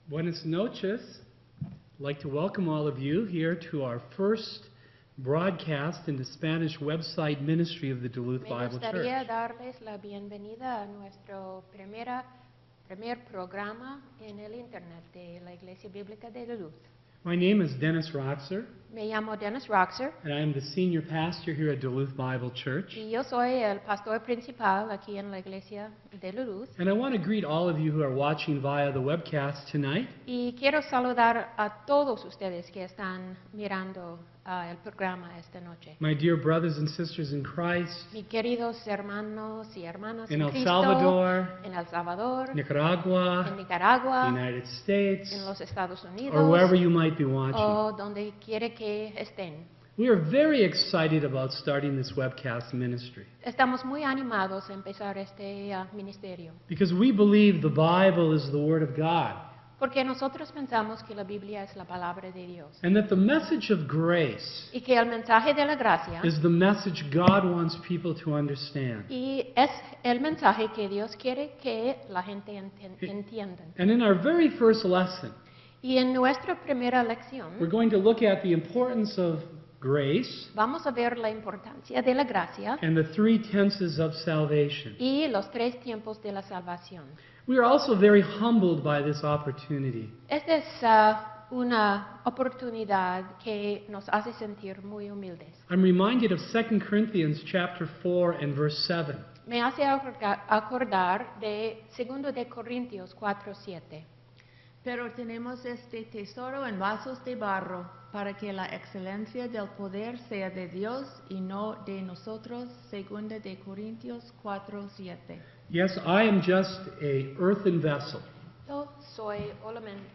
Buenas noches. I'd like to welcome all of you here to our first broadcast in the Spanish website ministry of the Duluth Me Bible gustaría Church. darles la bienvenida a nuestro primer programa en el Internet de la Iglesia Bíblica de Duluth. My name is Dennis Roxer, Me llamo Dennis Roxer and I am the senior pastor here at Duluth Bible Church. y yo soy el pastor principal aquí en la Iglesia de Duluth. And I want to greet all of you who are watching via the webcast tonight. Y quiero saludar a todos ustedes que están mirando el programa esta noche. My dear brothers and sisters in Christ, Mis queridos hermanos y hermanas in en El Cristo, Salvador, en El Salvador, en Nicaragua, Nicaragua, United States, en los Estados Unidos, or wherever you might be watching. o donde quiere que estén. We are very excited about starting this webcast ministry Estamos muy animados a empezar este ministerio, because we believe the Bible is the Word of God porque nosotros pensamos que la Biblia es la palabra de Dios and that the message of grace y que el mensaje de la gracia is the message God wants people to understand. y es el mensaje que Dios quiere que la gente entienda. And in our very first lesson, Y en nuestra primera we're lección going to look at the importance of grace vamos a ver la importancia de la gracia and the three tenses of salvation. y los tres tiempos de la salvación. We are also very humbled by this opportunity Esta es una oportunidad que nos hace sentir muy humildes. I'm reminded of 2 Corinthians chapter 4 and verse 7. Me hace acordar de 2 de Corintios 4:7. Pero tenemos este tesoro en vasos de barro, para que la excelencia del poder sea de Dios y no de nosotros. 2 de Corintios 4:7. Yes, I am just a earthen vessel, Yo soy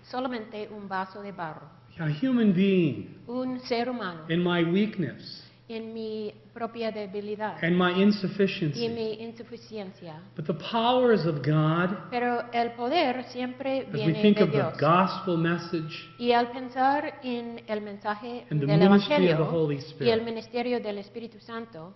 solamente un vaso de barro, a human being un ser humano in my weakness en mi propia debilidad and my y insufficiency. mi insuficiencia. But the powers of God, Pero el poder siempre as we viene think de of the Dios. gospel message Y al pensar en el mensaje and the del ministry of the Evangelio Holy y el Spirit. ministerio del Espíritu Santo,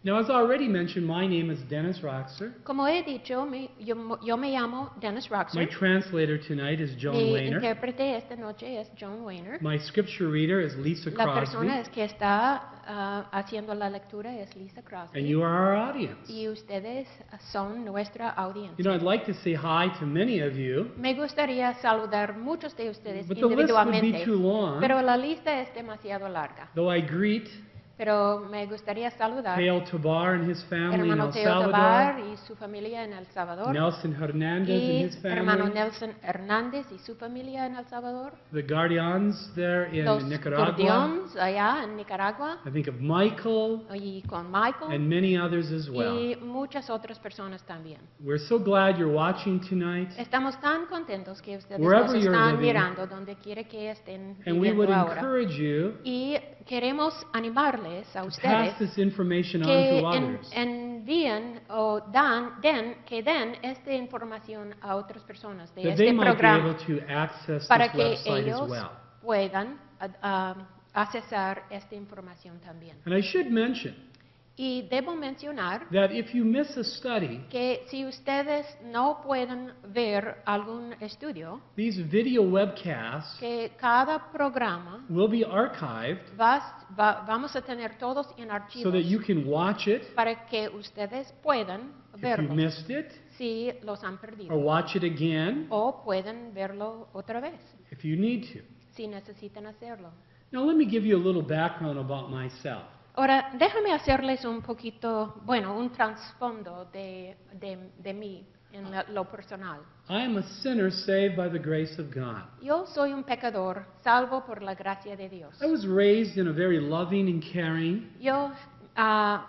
Now, as already mentioned, my name is Dennis Roxer. como he dicho, yo me llamo Dennis My Roxer. translator tonight is Joan Mi Wayner. intérprete esta noche es John Weiner. My scripture reader is Lisa La persona Crosby. que está haciendo la lectura es Lisa And Crosby. you are our audience. Y ustedes son nuestra You audiencia. know, I'd like to say hi to many of you, Me gustaría saludar muchos de ustedes but the list would be individualmente, too long. pero la lista es demasiado larga. Though I greet Pero me gustaría saludar Teo Tobar and his family in hermano El Teo Tobar Salvador, y su familia en El Salvador, Nelson Hernandez and y his hermano family, Nelson Hernández y su familia en El Salvador, the Guardians there los in Nicaragua. Guardians allá en Nicaragua, I think of Michael y con Michael, and many others as well. y muchas otras personas también. We're so glad you're watching tonight, Estamos tan contentos que ustedes Wherever nos you're están living, mirando, donde quiera que estén and we would viviendo ahora. encourage you Y queremos animarles a to ustedes pass this information on que to others. envíen o den esta información a otras personas de That they este might be able programa to access para this que website as ellos well. puedan accesar esta información también. And I should mention Y debo mencionar that if you miss a study, que si ustedes no pueden ver algún estudio, these video webcasts que cada programa will be archived vamos a tener todos en so archivos that you can watch it para que ustedes puedan if you verlo missed it, si los han or perdido watch it again o pueden verlo otra vez if you need to. si necesitan hacerlo. Now, let me give you a little background about myself. Ahora, déjame hacerles un trasfondo de mí en lo personal. I am a sinner saved by the grace of God. Yo soy un pecador salvo por la gracia de Dios. I was raised in a very loving and caring, Yo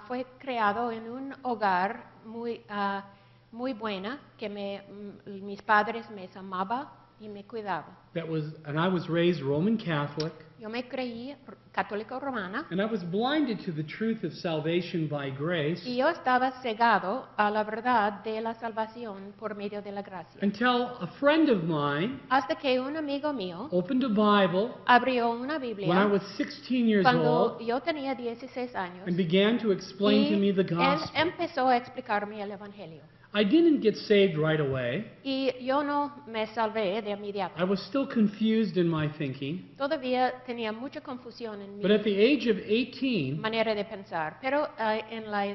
fui creado en un hogar muy buena que mis padres me amaban y me cuidaban. and I was raised Roman Catholic, Yo me creí católico romana and I was blinded to the truth of salvation by grace y yo estaba cegado a la verdad de la salvación por medio de la gracia. until a friend of mine Hasta que un amigo mío opened a Bible abrió una when I Biblia was 16 years cuando old yo tenía 16 años and began to explain to me y the él gospel. empezó a explicarme el Evangelio. I didn't get saved right away. Y yo no me salvé de I inmediato. was still confused in my thinking. Todavía tenía mucha confusión en mi But at the age of 18, manera de pensar. Pero a la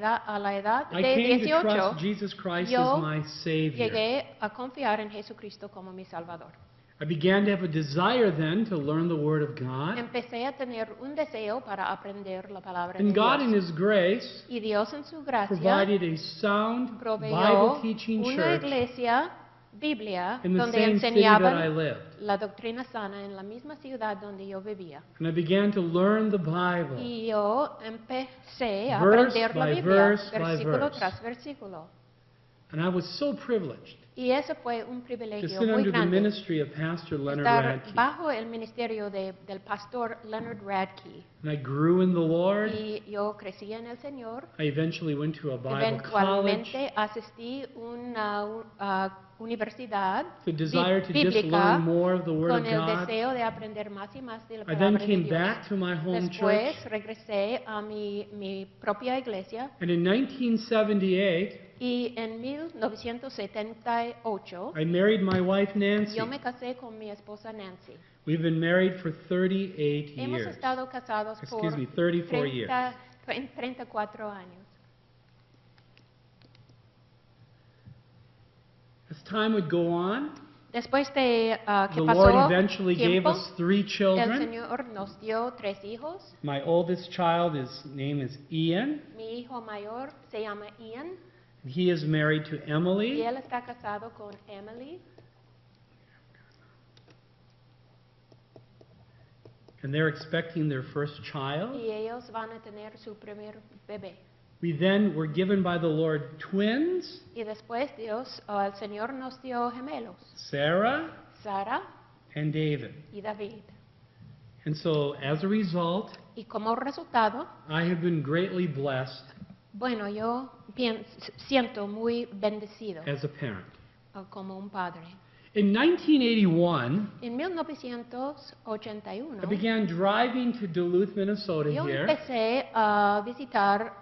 edad I de came to 18 trust Jesus Christ yo as my Savior. llegué a confiar en Jesucristo como mi Salvador. I began to have a desire then to learn the Word of God. Empecé a tener un deseo para aprender la palabra de And God, in Dios. His grace, Y Dios en su gracia provided a sound proveyó Bible teaching una church iglesia, Biblia, in the donde same city that I enseñaban lived. la doctrina sana en la misma ciudad donde yo vivía. And I began to learn the Bible. Y yo empecé a Verse aprender la by Biblia, verse by versículo verse. tras versículo. And I was so privileged Y eso fue un to privilegio sit muy under the grande, ministry of Pastor Leonard estar Radke. bajo el ministerio del pastor Leonard Radke. And I grew in the Lord. Y yo crecí en el Señor. I eventually went to a Bible college. Eventualmente asistí a una universidad The desire to just bíblica learn more of the Word of con el God. deseo de aprender más y más de la I then palabra de came Dios. back to my home Después church. regresé a mi propia iglesia And in 1978, y en 1978 I married my wife Nancy. yo me casé con mi esposa Nancy. We've been married for 38 Hemos years. estado casados por Excuse me, 34 years. 34 años. As time would go on, Después de que the pasó Lord eventually gave tiempo, us 3 el children. Señor nos dio 3 hijos. My oldest child, his name is Ian. Mi hijo mayor se llama Ian He is married to y Emily. él está casado con Emily. And they're expecting their first child. Y ellos van a tener su primer bebé. We then were given by the Lord twins, Y después el Señor nos dio gemelos, Sarah Sara and David. y David. And so, as a result, Y como resultado, I have been greatly blessed bueno, yo siento muy bendecido as a parent. Como un padre. In 1981, En 1981, I began driving to Duluth, Minnesota yo here empecé a visitar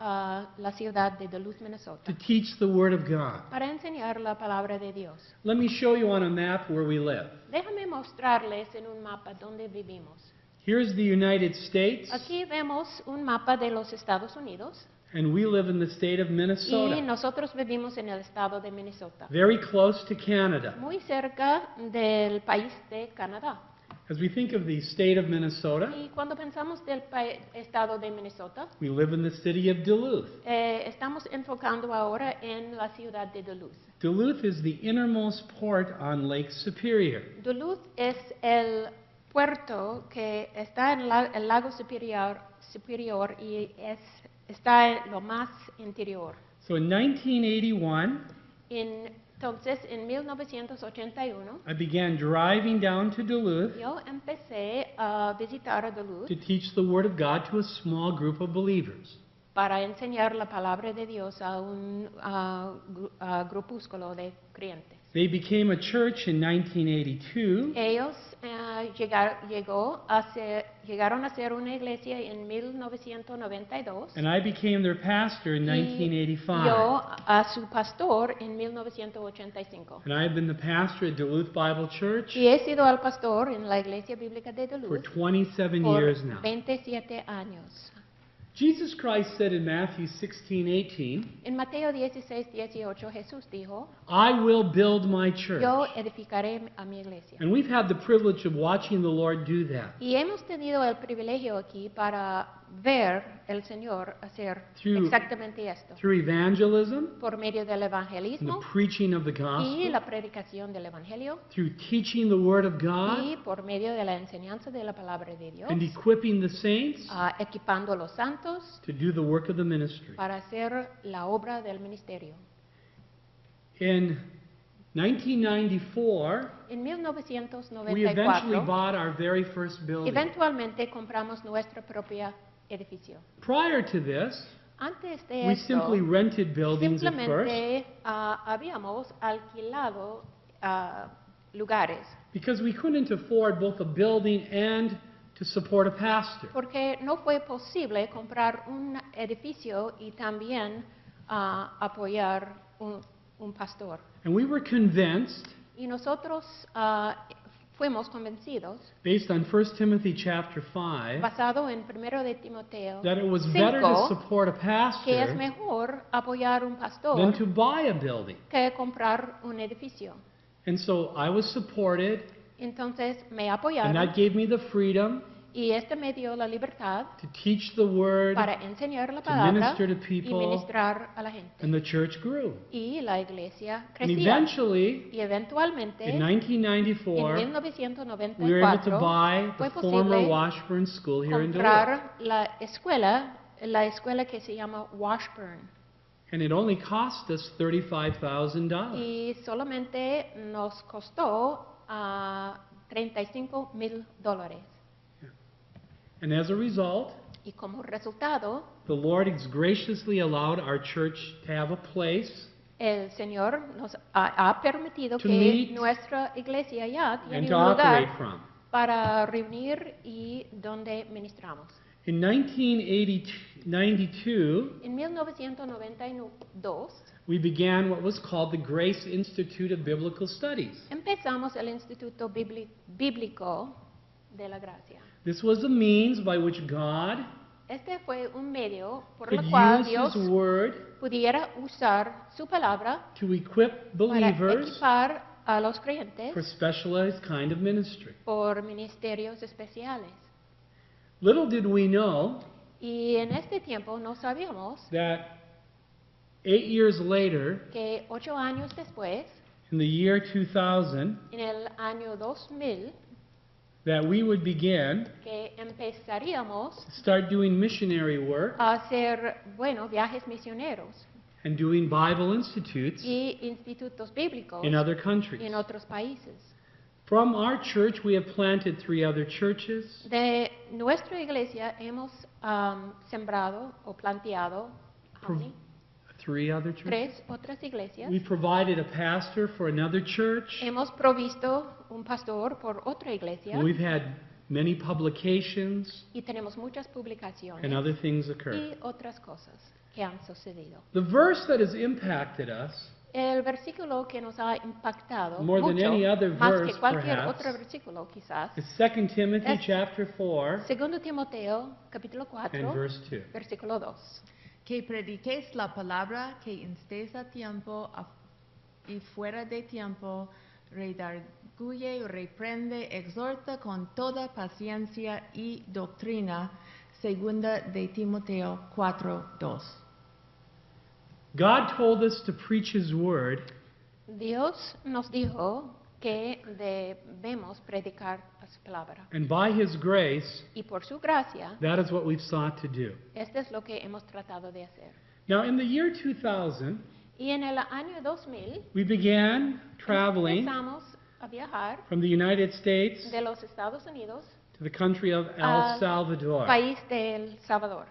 la ciudad de Duluth, to Minnesota, teach the Word of God. para enseñar la palabra de Dios. Let me show you on a map where we live. Déjame mostrarles en un mapa donde vivimos. Here's the United States, Aquí vemos un mapa de los Estados Unidos and we live in the state of y Minnesota, nosotros vivimos en el estado de Minnesota, very close to Canada. muy cerca del país de Canadá. As we think of the state of Minnesota, Y cuando pensamos del estado de Minnesota, we live in the city of Duluth. estamos enfocando ahora en la ciudad de Duluth. Duluth is the innermost port on Lake Superior. Duluth es el puerto que está en el lago superior y está en lo más interior. So in 1981, Entonces, en 1981, I began driving down to Duluth yo empecé a visitar a Duluth to teach the Word of God to a small group of believers. para enseñar la palabra de Dios a un grupúsculo de creyentes. They became a church in 1982, Ellos llegaron a ser una iglesia en 1992 and I became their pastor in y 1985. yo a su pastor en 1985. And I have been the pastor at Duluth Bible Church Y he sido el pastor en la iglesia bíblica de for Duluth 27 por years now. 27 años. Jesus Christ said in Matthew 16:18, En Mateo 16:18 Jesús dijo, I will build my church. yo edificaré a mi iglesia. And we've had the privilege of watching the Lord do that Y hemos tenido el privilegio aquí para ver el Señor hacer Through- exactamente esto. through evangelism Por medio del and the evangelismo preaching of the y gospel, la predicación del evangelio through teaching the Word of y God por medio de la enseñanza de la palabra de Dios, and equipping the saints equipando a los santos to do the work of the ministry. para hacer la obra del ministerio. In 1994, En we eventually 1994, bought our very first building. eventualmente compramos nuestro propio edificio. Prior to this, Antes de we esto, simply rented buildings at first simplemente habíamos alquilado lugares because we couldn't afford both a building and to support a pastor. porque no fue posible comprar un edificio y también apoyar un pastor. And we were convinced, Y nosotros fuimos convencidos, based on 1 Timothy chapter 5, basado en 1 de Timoteo that it was better to 5, support a que es pastor mejor apoyar un than pastor to buy a building. que comprar un edificio. And so I was supported, Entonces me and apoyaron that gave me the freedom y este me dio la libertad to teach the word, para enseñar la to palabra minister to y people, ministrar a la gente. and the church grew. Y la iglesia And crecía. eventually, Y eventualmente, in en 1994, 1994, we were able to buy fue the former posible Washburn School here in Duluth. comprar la escuela que se llama Washburn. And it only cost us $35,000. Y solamente nos costó $35,000. And as a result, Y como resultado, the Lord has graciously allowed our church to have a place el Señor nos ha permitido To que meet nuestra iglesia ya and tiene to un operate lugar from. para reunir y donde ministramos. In 1992, En 1992 we began what was called the Grace Institute of Biblical Studies. empezamos el Instituto Bíblico de la Gracia. This was a means by which God Este fue un medio por could el cual use Dios His Word pudiera usar su palabra to equip para believers equipar a los creyentes for specialized kind of ministry. por ministerios especiales. Little did we know Y en este tiempo no sabíamos that 8 years later, que 8 años después, in the year 2000, en el año 2000, that we would begin que empezaríamos to start doing missionary work a hacer, viajes misioneros and doing Bible institutes y institutos bíblicos in other countries. en otros países. From our church, we have planted 3 other churches. De nuestra iglesia hemos sembrado o planteado Pro- 3 other churches. 3 otras iglesias. We provided a pastor for another church. Hemos provisto un pastor por otra iglesia We've had many publications y tenemos muchas publicaciones and other things occur. y otras cosas que han sucedido. The verse that has impacted us El versículo que nos ha impactado More than mucho, any other más verse, que cualquier perhaps, otro versículo quizás, is 2 Timothy Es- chapter 4 2 Timoteo capítulo 4, and verse 2. versículo 2. Que prediquéis la palabra, que instéis a tiempo y fuera de tiempo, redarguye, reprende, exhorta con toda paciencia y doctrina. Segunda de Timoteo 4:2. God told us to preach His word Dios nos dijo que debemos predicar su palabra. and by His grace, Y por su gracia, that is what we've sought to do. esto es lo que hemos tratado de hacer. Now, in the year 2000, Y en el año 2000 we began traveling empezamos a viajar from the United States de los Estados Unidos to the country of El al Salvador. país de El Salvador.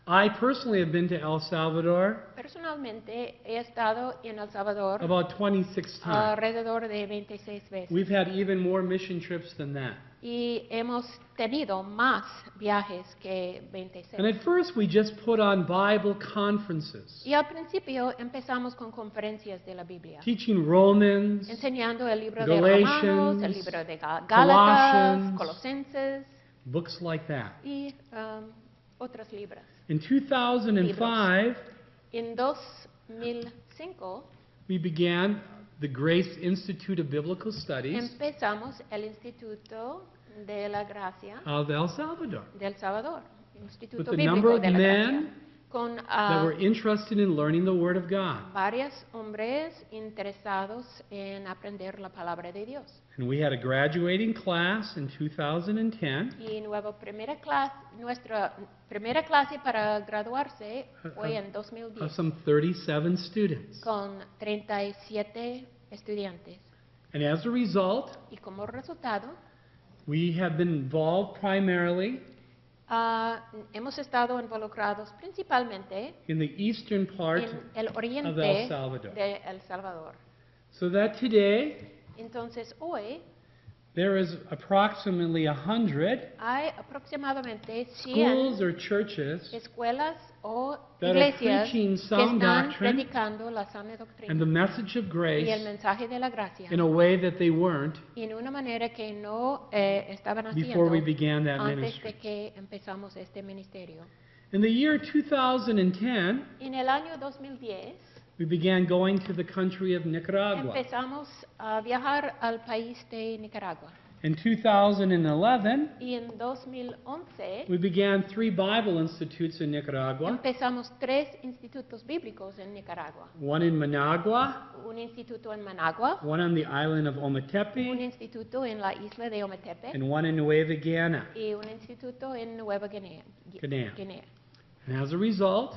I personally have been to El Salvador Personalmente he estado en El Salvador about 26 times. alrededor de 26 veces. We've had even more mission trips than that. Y hemos tenido más viajes que And 26. at first, we just put on Bible conferences, Y al principio empezamos con conferencias de la Biblia, teaching Romans, enseñando el libro de Galatians, Romanos, el libro de Gálatas, Colossians. Colosenses books like that. y otros libros. In 2005, En 2005 we began the Grace Institute of Biblical Studies empezamos el Instituto de la Gracia of El Salvador, de El Salvador, with Instituto a number Bíblico of de la Gracia, men con that were interested in learning the Word of God. varios hombres interesados en aprender la palabra de Dios. And we had a graduating class in 2010 Y nuestra primera clase para graduarse fue en of 2010 some 37 students. con 37 estudiantes. And as a result, Y como resultado, we have been involved primarily hemos estado involucrados principalmente in the eastern part en el of oriente El Salvador. de El Salvador. So that today Entonces hoy there is approximately 100 hay aproximadamente 100 schools or churches escuelas o that are iglesias preaching que sound están doctrine predicando la sana and the doctrina message of y el grace mensaje de la gracia in a way that they weren't en una manera que no estaban before haciendo we began that antes ministry. de que empezamos este ministerio. In the year 2010, En el año 2010 we began going to the country of Nicaragua. empezamos a viajar al país de Nicaragua. In 2011, Y en 2011 we began 3 Bible institutes in Nicaragua, empezamos 3 institutos bíblicos en Nicaragua. one in Managua, Un instituto en Managua, one on the island of un Ometepe, instituto en la isla de Ometepe and one in Nueva Guinea. y un instituto en Nueva Guinea. Guinea. And as a result,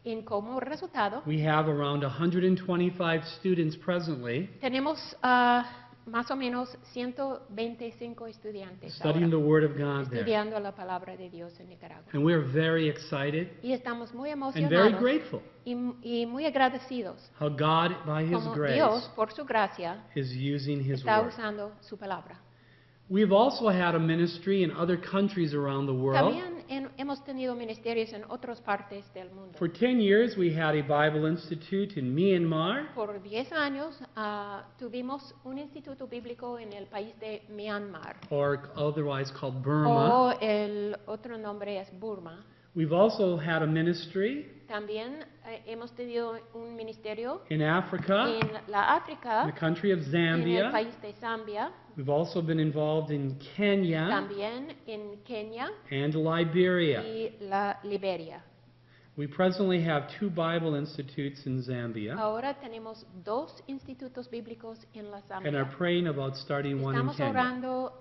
Y como resultado, we have around 125 students presently tenemos más o menos 125 estudiantes studying ahora the Word of God there. estudiando la palabra de Dios en Nicaragua. And we are very excited Y estamos muy and very emocionados grateful y muy agradecidos how God, by His como grace, Dios, por su gracia, is using His está Word. usando su palabra. We've also had a ministry in other countries around the world. También hemos tenido ministerios en otras partes del mundo. For 10 years, we had a Bible Institute in Myanmar, Por 10 años tuvimos un instituto bíblico en el país de Myanmar, or otherwise called Burma. o el otro nombre es Burma. We've also had a ministry También hemos tenido un ministerio in Africa, en la in África, the country of en el Zambia. país de Zambia, We've also been involved in Kenya también en Kenia and Liberia. y la Liberia. We presently have 2 Bible institutes in Zambia Ahora tenemos 2 institutos bíblicos en la and are Zambia. praying about starting one in Estamos Kenya. orando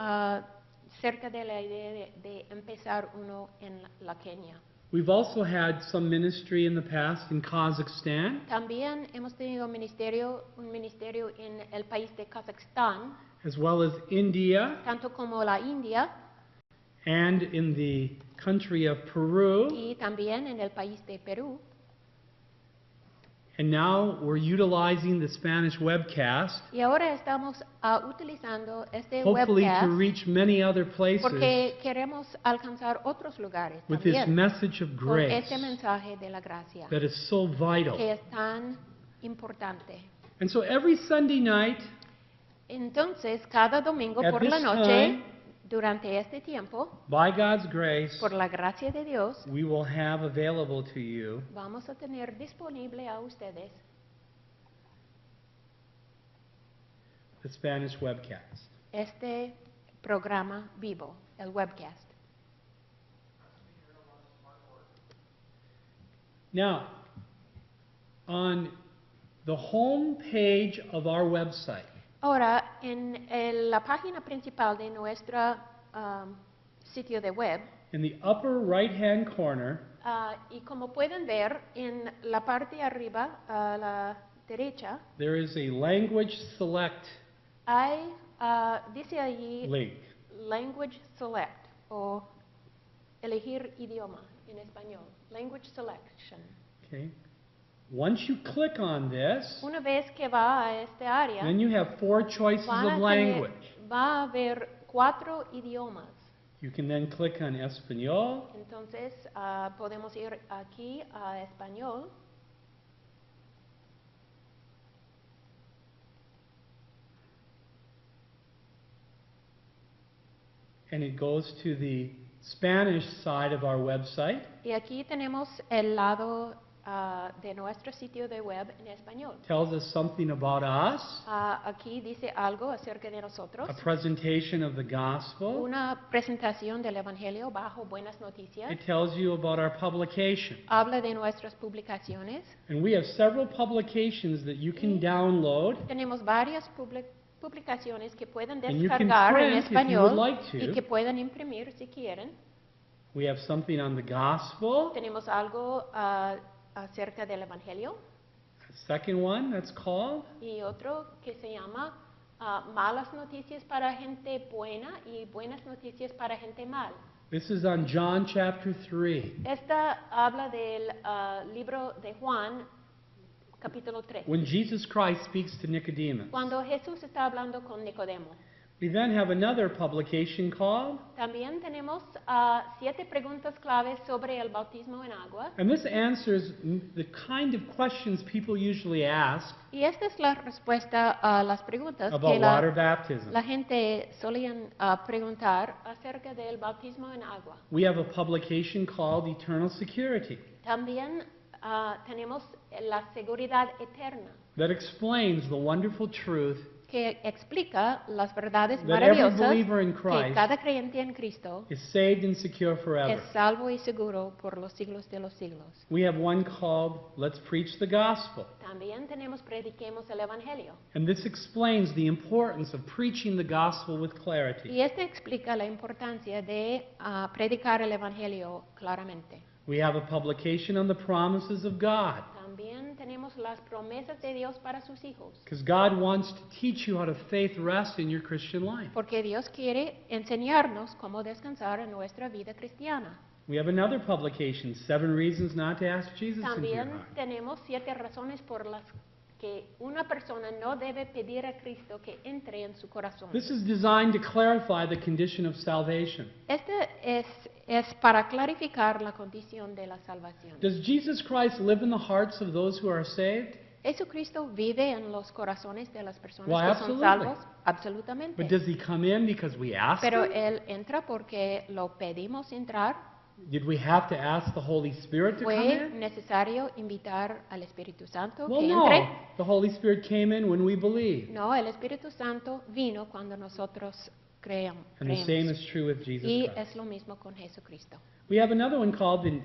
cerca de la idea de empezar uno en la Kenia. We've also had some ministry in the past in Kazakhstan, También hemos tenido un ministerio en el país de Kazajstán, as well as India, tanto como la India and in the country of Peru. y también en el país de Perú. And now we're utilizing the Spanish webcast, Y ahora estamos utilizando este hopefully to webcast reach many other places porque queremos alcanzar otros lugares with this también message of con grace este mensaje de la gracia that is so vital. que es tan importante. And so every Sunday night, Entonces, cada domingo At por la this noche, time, durante este tiempo, by God's grace, por la gracia de Dios, we will have available to you vamos a tener disponible a ustedes the Spanish webcast. este programa vivo, el webcast. Now, on the home page of our website, Ahora, en la página principal de nuestro sitio de web, in the upper right-hand corner, y como pueden ver en la parte arriba a la derecha, there is a language select hay, dice allí link. Language Select o elegir idioma en español, Language Selection. Okay. Once you click on this, Una vez que va a esta área, then you have 4 choices van of a language. va a haber 4 idiomas. You can then click on Espanol, Entonces podemos ir aquí a español and it goes to the Spanish side of our website. y aquí tenemos el lado de nuestro sitio de web en español. Tells us something about us, Aquí dice algo acerca de nosotros, a presentation of the gospel. una presentación del Evangelio bajo buenas noticias, It tells you about our publication. habla de nuestras publicaciones. And we have several publications that you can download Tenemos varias publicaciones que pueden And you can descargar en print if you would español like to. y que pueden imprimir si quieren. We have something on the gospel, Tenemos algo acerca del Evangelio, Second one that's called y otro que se llama malas noticias para gente buena y buenas noticias para gente mal. This is on John chapter 3. Esta habla del libro de Juan, capítulo 3. When Jesus Christ speaks to Nicodemus. Cuando Jesús está hablando con Nicodemo. We then have another publication called, También tenemos 7 preguntas claves sobre el bautismo en agua. and this answers the kind of questions people usually ask Y esta es la respuesta a las preguntas about que water baptism. la gente solían preguntar acerca del bautismo en agua. We have a publication called Eternal Security También tenemos la seguridad eterna, that explains the wonderful truth que explica las verdades that every maravillosas believer in que Christ cada creyente en Cristo is saved and secure es forever. salvo y seguro por los siglos de los siglos. We have one called Let's Preach the Gospel. También tenemos Prediquemos el Evangelio. And this explains the importance of preaching the gospel with clarity. Y este explica la importancia de predicar el Evangelio claramente. We have a publication on the promises of God, También tenemos las promesas de Dios para sus hijos. because God wants to teach you how to faith rest in your Christian life. Porque Dios quiere enseñarnos cómo descansar en nuestra vida cristiana. We have another publication, 7 Reasons Not to Ask Jesus into Your También Heart. tenemos 7 razones por las que una persona no debe pedir a Cristo que entre en su corazón. This is designed to clarify the condition of salvation. Este es para clarificar la condición de la salvación. Does Jesus Christ live in the hearts of those who are saved? ¿Jesucristo vive en los corazones de las personas Well, que son absolutely. salvos? Absolutamente. But does he come in because we asked Pero him? Él entra porque lo pedimos entrar. Did we have to ask the Holy Spirit to come ¿Fue in? necesario invitar al Espíritu Santo Well, que entre? no. The Holy Spirit came in when we believed. No, el Espíritu Santo vino cuando nosotros And the same creemos. is true with Jesus Y Christ. es lo mismo con Jesucristo. We have another one called the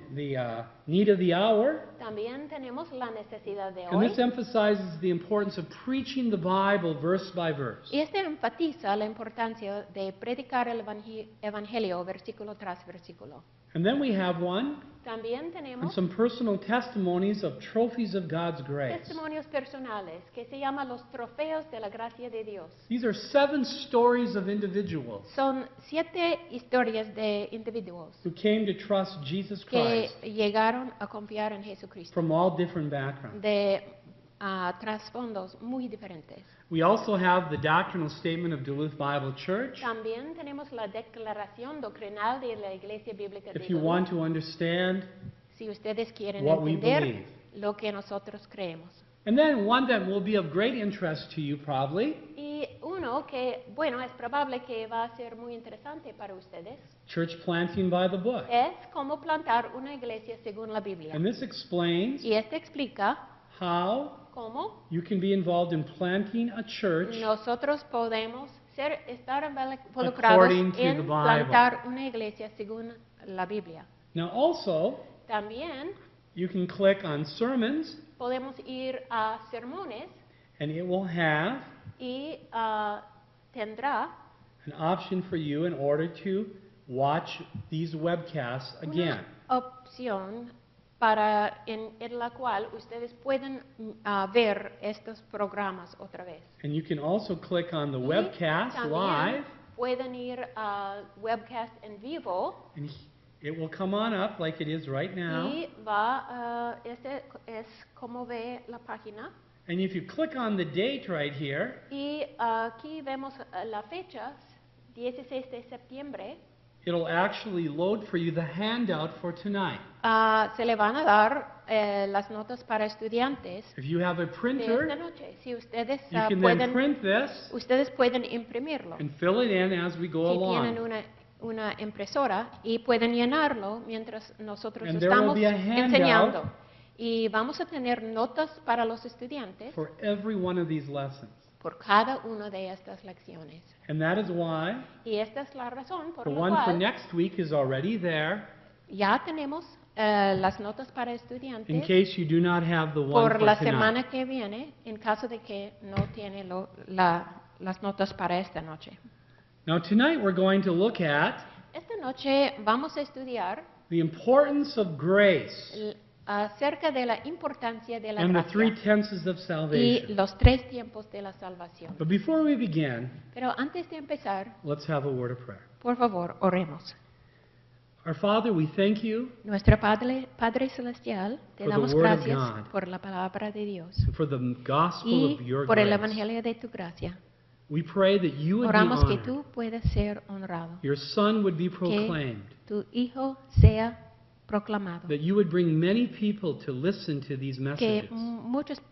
Need of the Hour. También tenemos la necesidad de And hoy. this emphasizes the importance of preaching the Bible verse by verse. Y este enfatiza la importancia de predicar el Evangelio versículo tras versículo. And then we have one También on tenemos some personal testimonies of trophies of God's grace. testimonios personales que se llaman los trofeos de la gracia de Dios. These are 7 stories of individuals Son 7 historias de individuos who came to trust Jesus que Christ llegaron a confiar en Jesucristo from all different backgrounds. de trasfondos muy diferentes. We also have the doctrinal statement of Duluth Bible Church. También tenemos la declaración doctrinal de la Iglesia Bíblica de If you Duluth. want to understand, Si ustedes quieren what we entender believe. lo que nosotros creemos. and then one that will be of great interest to you probably, Y uno que, bueno, es probable que va a ser muy interesante para ustedes, Church Planting by the Book. es cómo plantar una iglesia según la Biblia. And this explains Y este explica how cómo you can be involved in planting a church nosotros podemos estar involucrados According to the en Bible. plantar una iglesia según la Biblia. Now also, También you can click on sermons podemos ir a sermones and it will have y tendrá an option for you in order to watch these webcasts again. una opción en la cual ustedes pueden ver estos programas otra vez. And you can also click on the Y webcast también live pueden ir a webcast en vivo and it will come on up like it is right now. y este es como ve la página. And if you click on the date right here, Y aquí vemos la fecha, 16 de septiembre. it'll actually load for you the handout for tonight. Se le van a dar las notas para estudiantes If you have a de esta printer, noche. Si ustedes you can then pueden, print this ustedes pueden imprimirlo. and fill it in as we go Si tienen along. una impresora y pueden llenarlo mientras nosotros And there will estamos be a handout enseñando. Y vamos a tener notas para los estudiantes For every one of these lessons. por cada una de estas lecciones. And that is why Y esta es la razón por the la one for cual next week is already there ya tenemos las notas para in estudiantes case you do not have the one por for la tonight. semana que viene en caso de que no tiene las notas para esta noche. Now tonight we're going to look at Esta noche vamos a estudiar the importance of grace acerca de la importancia de la and the three gracia tenses of y salvation. los 3 tiempos de la salvación. But before we begin, Pero antes de empezar, let's have a word of prayer. por favor, oremos. Our Father, we thank you Nuestro Padre Celestial, te For the damos word of gracias God. por la palabra de Dios for the gospel y of your por el grace. evangelio de tu gracia. We pray that you would be Oramos que honored, tú puedas ser honrado, your Son would be que proclaimed, tu Hijo sea proclamado, that you would bring many people to listen to these que messages,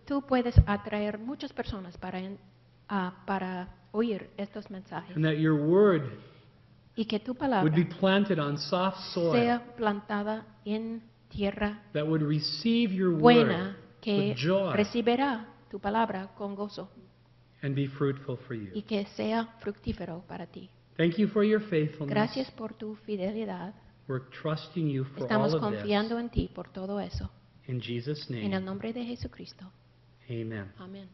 tú puedes atraer muchas personas para oír estos mensajes and that your word y que tu would palabra be planted on soft soil, sea plantada en tierra that would receive your buena, word que with joy recibirá tu palabra con gozo and be fruitful for you. y que sea fructífero para ti. Thank you for your faithfulness. Gracias por tu fidelidad. We're trusting you for Estamos all of confiando this. en ti por todo eso. In Jesus' En el name, nombre de Jesucristo. amen. Amén.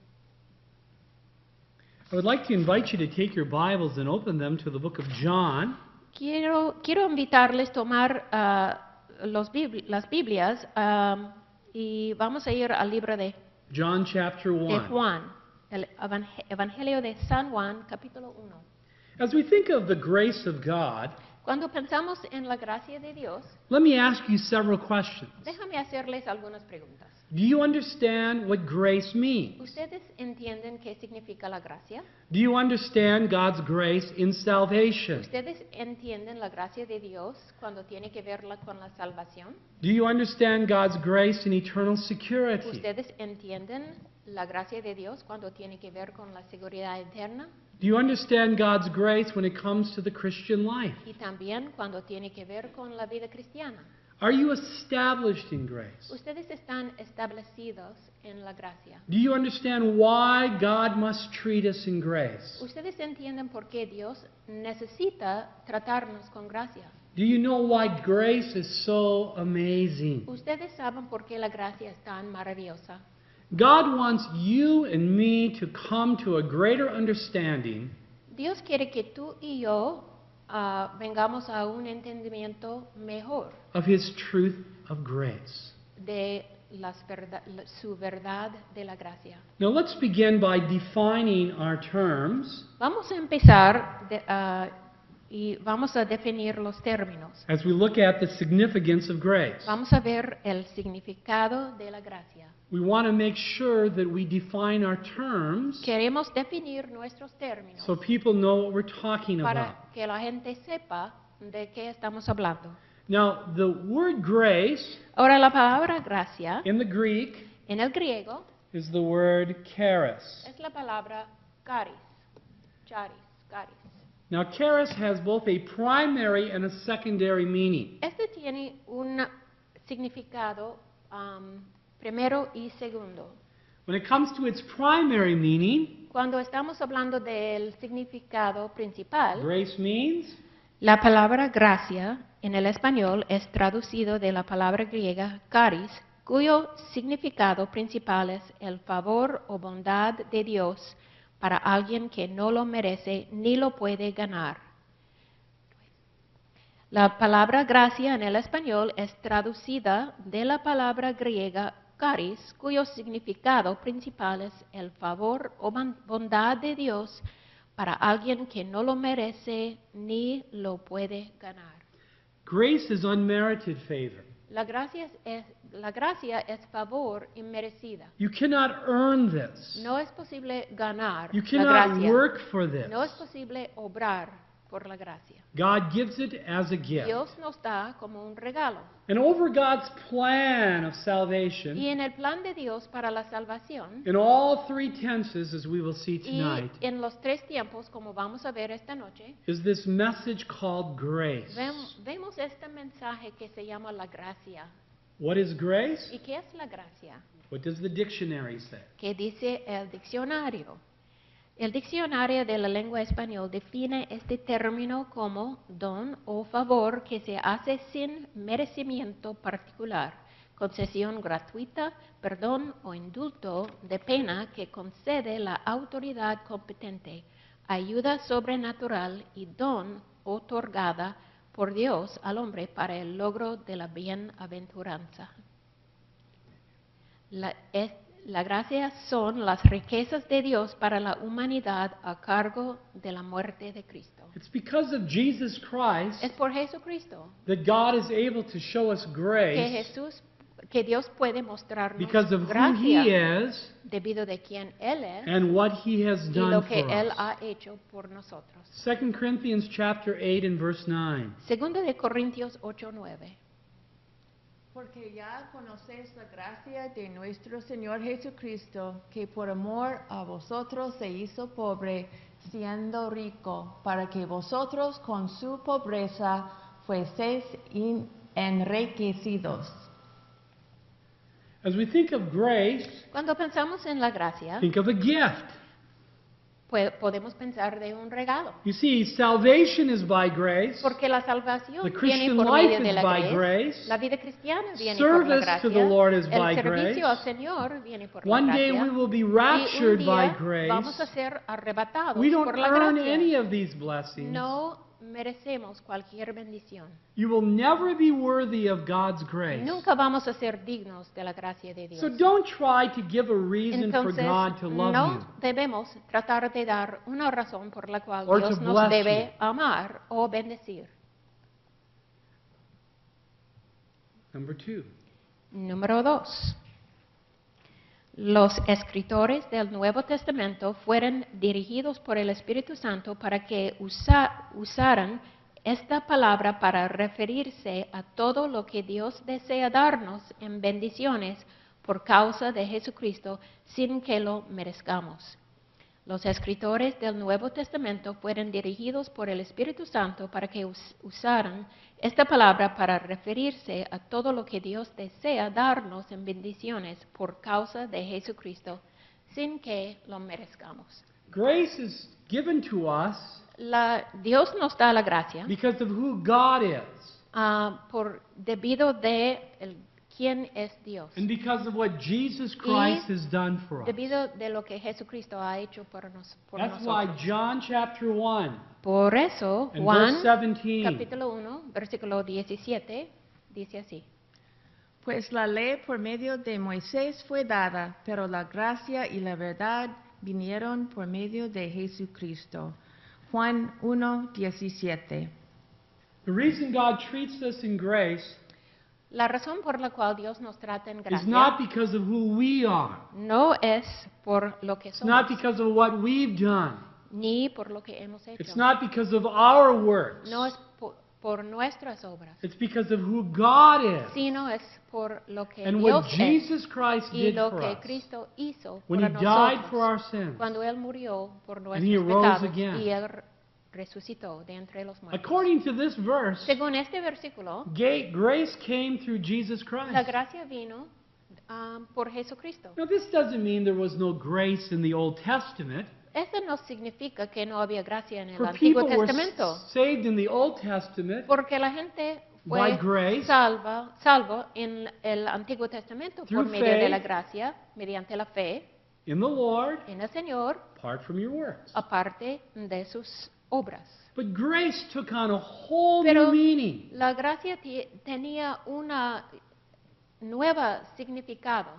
I would like to invite you to take your Bibles and open them to the book of John. Quiero invitarles a tomar las Biblias y vamos a ir al libro de John chapter 1. Juan, el Evangelio de San Juan, capítulo 1. As we think of the grace of God, Cuando pensamos en la gracia de Dios, let me ask you several questions. déjame hacerles algunas preguntas. Do you understand what grace means? ¿Ustedes entienden qué significa la gracia? Do you understand God's grace in salvation? ¿Ustedes entienden la gracia de Dios cuando tiene que verla con la salvación? Do you understand God's grace in eternal security? ¿Ustedes entienden la gracia de Dios cuando tiene que ver con la seguridad eterna? Do you understand God's grace when it comes to the Christian life? Y también cuando tiene que ver con la vida cristiana. Are you established in grace? ¿Ustedes están establecidos en la gracia? Do you understand why God must treat us in grace? ¿Ustedes entienden por qué Dios necesita tratarnos con gracia? Do you know why grace is so amazing? ¿Ustedes saben por qué la gracia es tan maravillosa? God wants you and me to come to a greater understanding Dios quiere que tú y yo vengamos a un entendimiento mejor of His truth of grace. de su verdad de la gracia. Now let's begin by defining our terms Vamos a empezar y vamos a definir los términos. as we look at the significance of grace. Vamos a ver el significado de la gracia. We want to make sure that we define our terms Queremos definir nuestros términos so people know what we're talking about. para que la gente sepa de qué estamos hablando. Now, the word grace Ahora, la palabra gracia in the Greek en el griego is the word charis. es la palabra charis. Charis. Now, charis has both a primary and a secondary meaning. Este tiene un significado primero y segundo. When it comes to its primary meaning, Cuando estamos hablando del significado principal, grace means la palabra gracia en el español es traducido de la palabra griega charis, cuyo significado principal es el favor o bondad de Dios para alguien que no lo merece ni lo puede ganar. La palabra gracia en el español es traducida de la palabra griega charis, cuyo significado principal es el favor o bondad de Dios para alguien que no lo merece ni lo puede ganar. grace is unmerited favor. La gracia es favor inmerecida. You cannot earn this. No es posible ganar You la cannot gracia. work for this. No es posible obrar por la gracia. God gives it as a gift. Dios nos da como un regalo. And over God's plan of salvation, Y en el plan de Dios para la salvación, in all three tenses, as we will see y tonight, en los 3 tiempos, como vamos a ver esta noche, is this message called grace. vemos este mensaje que se llama la gracia. What is grace? ¿Y qué es la gracia? What does the dictionary say? ¿Qué dice el diccionario? El diccionario de la lengua española define este término como don o favor que se hace sin merecimiento particular, concesión gratuita, perdón o indulto de pena que concede la autoridad competente, ayuda sobrenatural y don otorgada por Dios al hombre para el logro de la bienaventuranza. La gracia son las riquezas de Dios para la humanidad a cargo de la muerte de Cristo. It's because of Jesus Es Christ por Jesucristo that God is able to show us grace que Dios puede mostrarnos because of who gracia He is debido de quién Él es and what He has y done lo que for Él us. ha hecho por nosotros. 2 Corinthians chapter 8 and verse 9. Segundo de Corintios 8:9. Porque ya conocéis la gracia de nuestro Señor Jesucristo, que por amor a vosotros se hizo pobre, siendo rico, para que vosotros con su pobreza fueseis enriquecidos. As we think of grace, Cuando pensamos en la gracia, think of a gift. podemos pensar de un regalo. You see, salvation is by grace. Porque la salvación The viene Christian por life medio de is la by gracia. grace. La vida cristiana viene por la Service gracia. to the Lord is by El servicio grace. al Señor viene por la One day gracia. we will be Y un raptured by día vamos a grace. ser arrebatados We don't por la earn gracia. any of these blessings. No merecemos cualquier bendición. You will never be worthy of God's grace. Nunca vamos a ser dignos de la gracia de Dios. So don't try to give a reason for Entonces, God to love no you. debemos tratar de dar una razón por la cual Or Dios to nos bless debe amar o bendecir. Number 2. Número 2. Los escritores del Nuevo Testamento fueron dirigidos por el Espíritu Santo para que usaran esta palabra para referirse a todo lo que Dios desea darnos en bendiciones por causa de Jesucristo sin que lo merezcamos. Los escritores del Nuevo Testamento fueron dirigidos por el Espíritu Santo para que usaran esta palabra para referirse a todo lo que Dios desea darnos en bendiciones por causa de Jesucristo, sin que lo merezcamos. Grace is given to us Dios nos da la gracia because of who God is debido de quién es Dios, and because of what Jesus Christ has done for us. debido de lo que Jesucristo ha hecho por That's why nosotros. John chapter 1 Por eso, and Juan verse 17 capítulo 1, versículo 17, dice así. Pues la ley por medio de Moisés fue dada, pero la gracia y la verdad vinieron por medio de Jesucristo. Juan 1:17. The reason God treats us in grace La razón por la cual Dios nos trata en is not gracia because of who we are. no es por lo que It's not somos, because of what we've done. ni por lo que hemos It's hecho. not because of our works. No es por nuestras obras, It's because of who God is sino es por lo que and Dios what es Jesus Christ y did lo for que us Cristo hizo when por He died for nosotros our sins. cuando Él murió por He nuestros rose pecados again. y Él resucitó de entre los muertos. According to this verse, Según este versículo, grace came through Jesus la Christ. gracia vino por Jesucristo. Now, this doesn't mean there was no grace in the Old Testament. Eso no significa que no había gracia en el For Antiguo people were Testamento, saved in the Old Testament porque la gente by fue grace, salvo en el Antiguo Testamento por through medio de la faith, gracia, mediante la fe in the Lord, en el Señor, apart from your works. aparte de sus obras. But grace took on a whole Pero new meaning. la gracia tenía una nueva significado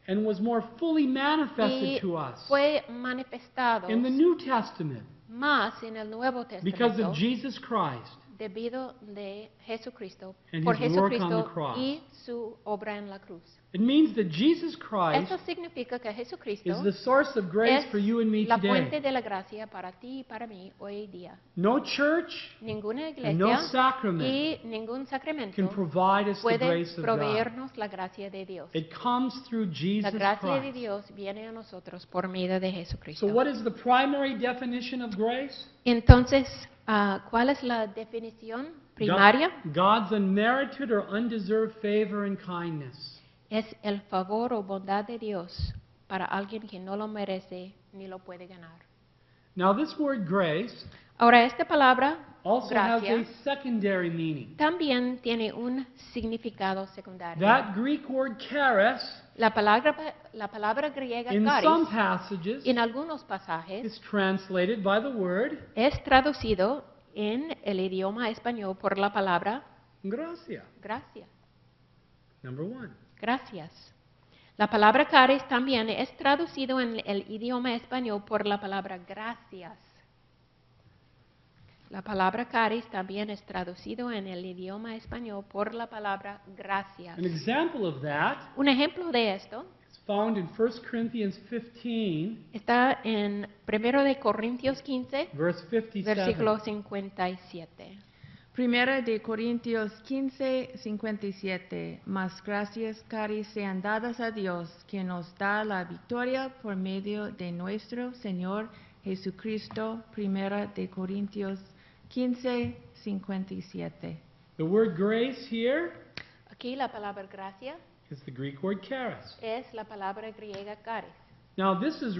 And was more fully y manifested to us fue manifestado in the New Testament más en el Nuevo because Testamento of Jesus Christ debido de Jesucristo, and por His work on the Jesucristo cross. y su obra en la cruz. It means that Jesus Christ Eso significa que Jesucristo is the source of grace es for you and me la fuente today. de la gracia para ti y para mí hoy día. No church Ninguna and no iglesia sacrament y ningún sacramento can provide us the puede grace of God. proveernos la gracia de Dios. It comes through La Jesus gracia de Christ. Dios viene a nosotros por medio de Jesucristo. So what is the primary definition of grace? Entonces, ¿cuál es la definición primaria? God's unmerited or undeserved favor and kindness. Es el favor o bondad de Dios para alguien que no lo merece ni lo puede ganar. Now this word grace Ahora, esta palabra, also has gracia, a secondary meaning. también tiene un significado secundario. That Greek word charis, La palabra griega in charis, some passages, en algunos pasajes, is translated by the word es traducido en el idioma español por la palabra Gracia. gracias. Number 1. Gracias. La palabra caris también es traducido en el idioma español por la palabra gracias. La palabra caris también es traducido en el idioma español por la palabra gracias. An example of that Un ejemplo de esto is found in 1 Corinthians 15, está en 1 de Corintios 15, verse 57. versículo 57. Primera de Corintios 15, 57. Mas gracias, caris, sean dadas a Dios, que nos da la victoria por medio de nuestro Señor Jesucristo. Primera de Corintios 15, 57. The word grace here Aquí la palabra gracia is the Greek word charis. es la palabra griega caris. Now, this is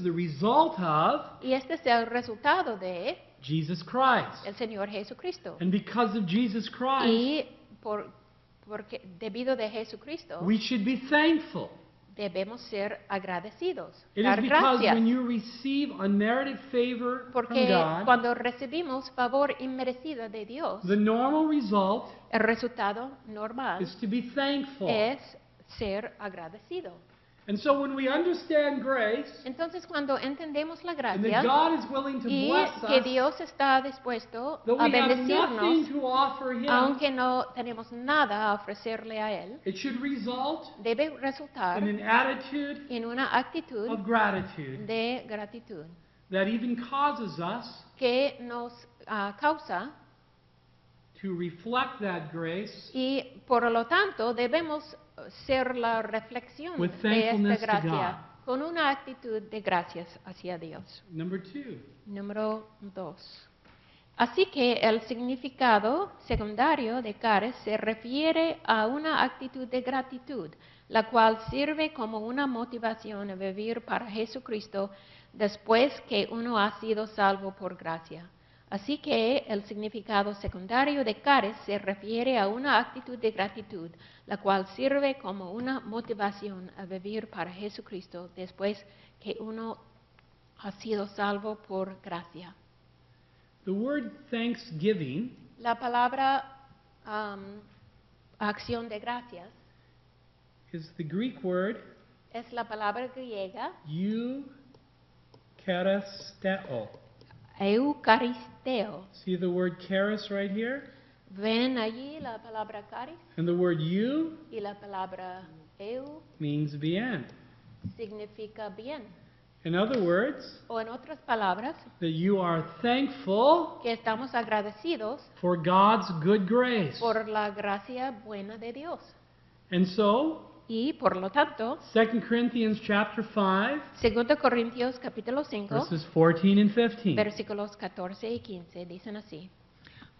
the result of Y este es el resultado de Jesus Christ. el Señor Jesucristo. And because of Jesus Christ, Y porque debido de Jesucristo we should be thankful. debemos ser agradecidos, It is dar because gracias. when you receive unmerited favor from Porque God, cuando recibimos favor inmerecido de Dios, the normal result el resultado normal is to be thankful. es ser agradecido. And so when we understand grace, Entonces, cuando entendemos la and gracia that God is willing to y bless que us, Dios está dispuesto though a we have bendecirnos, nothing to offer Him, aunque no tenemos nada a ofrecerle a Él, it should result debe resultar in an attitude en una actitud of gratitude de gratitud that even causes us que nos causa to reflect that grace y por lo tanto debemos ser la reflexión with de esta thankfulness to gracia con una actitud de gracias hacia Dios. Number 2, Número 2. Así que el significado secundario de caris se refiere a una actitud de gratitud, la cual sirve como una motivación a vivir para Jesucristo después que uno ha sido salvo por gracia. Así que el significado secundario de caris se refiere a una actitud de gratitud, la cual sirve como una motivación a vivir para Jesucristo después que uno ha sido salvo por gracia. the word thanksgiving La palabra acción de gracias is the Greek word es la palabra griega eucharisteo. eucaristeo. See the word charis right here? Ven allí la palabra caris And the word eu y la palabra eu means bien. significa bien. In other words, O en otras palabras, that you are thankful que estamos agradecidos for God's good grace. por la gracia buena de Dios. And so, Y por lo tanto, 2 Corinthians chapter 5, 2 Corintios capítulo 5, verses 14 and 15. versículos 14 y 15 dicen así.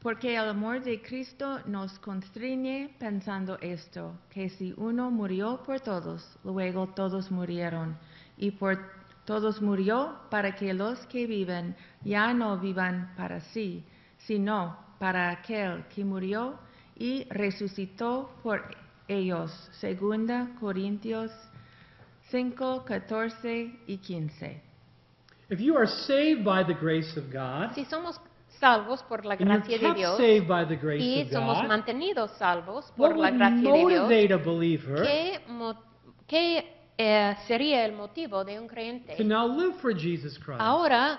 Porque el amor de Cristo nos constriñe pensando esto, que si uno murió por todos, luego todos murieron, y por todos murió para que los que viven ya no vivan para sí, sino para aquel que murió y resucitó por ellos. 2 Corintios 5, 14 y 15. If you are saved by the grace of God, Si somos salvos por la and you're gracia de kept Dios saved by the grace y of somos God, mantenidos salvos what por la would gracia de Dios, motivate a believer ¿qué sería el motivo de un to creyente now live for Jesus Christ? ahora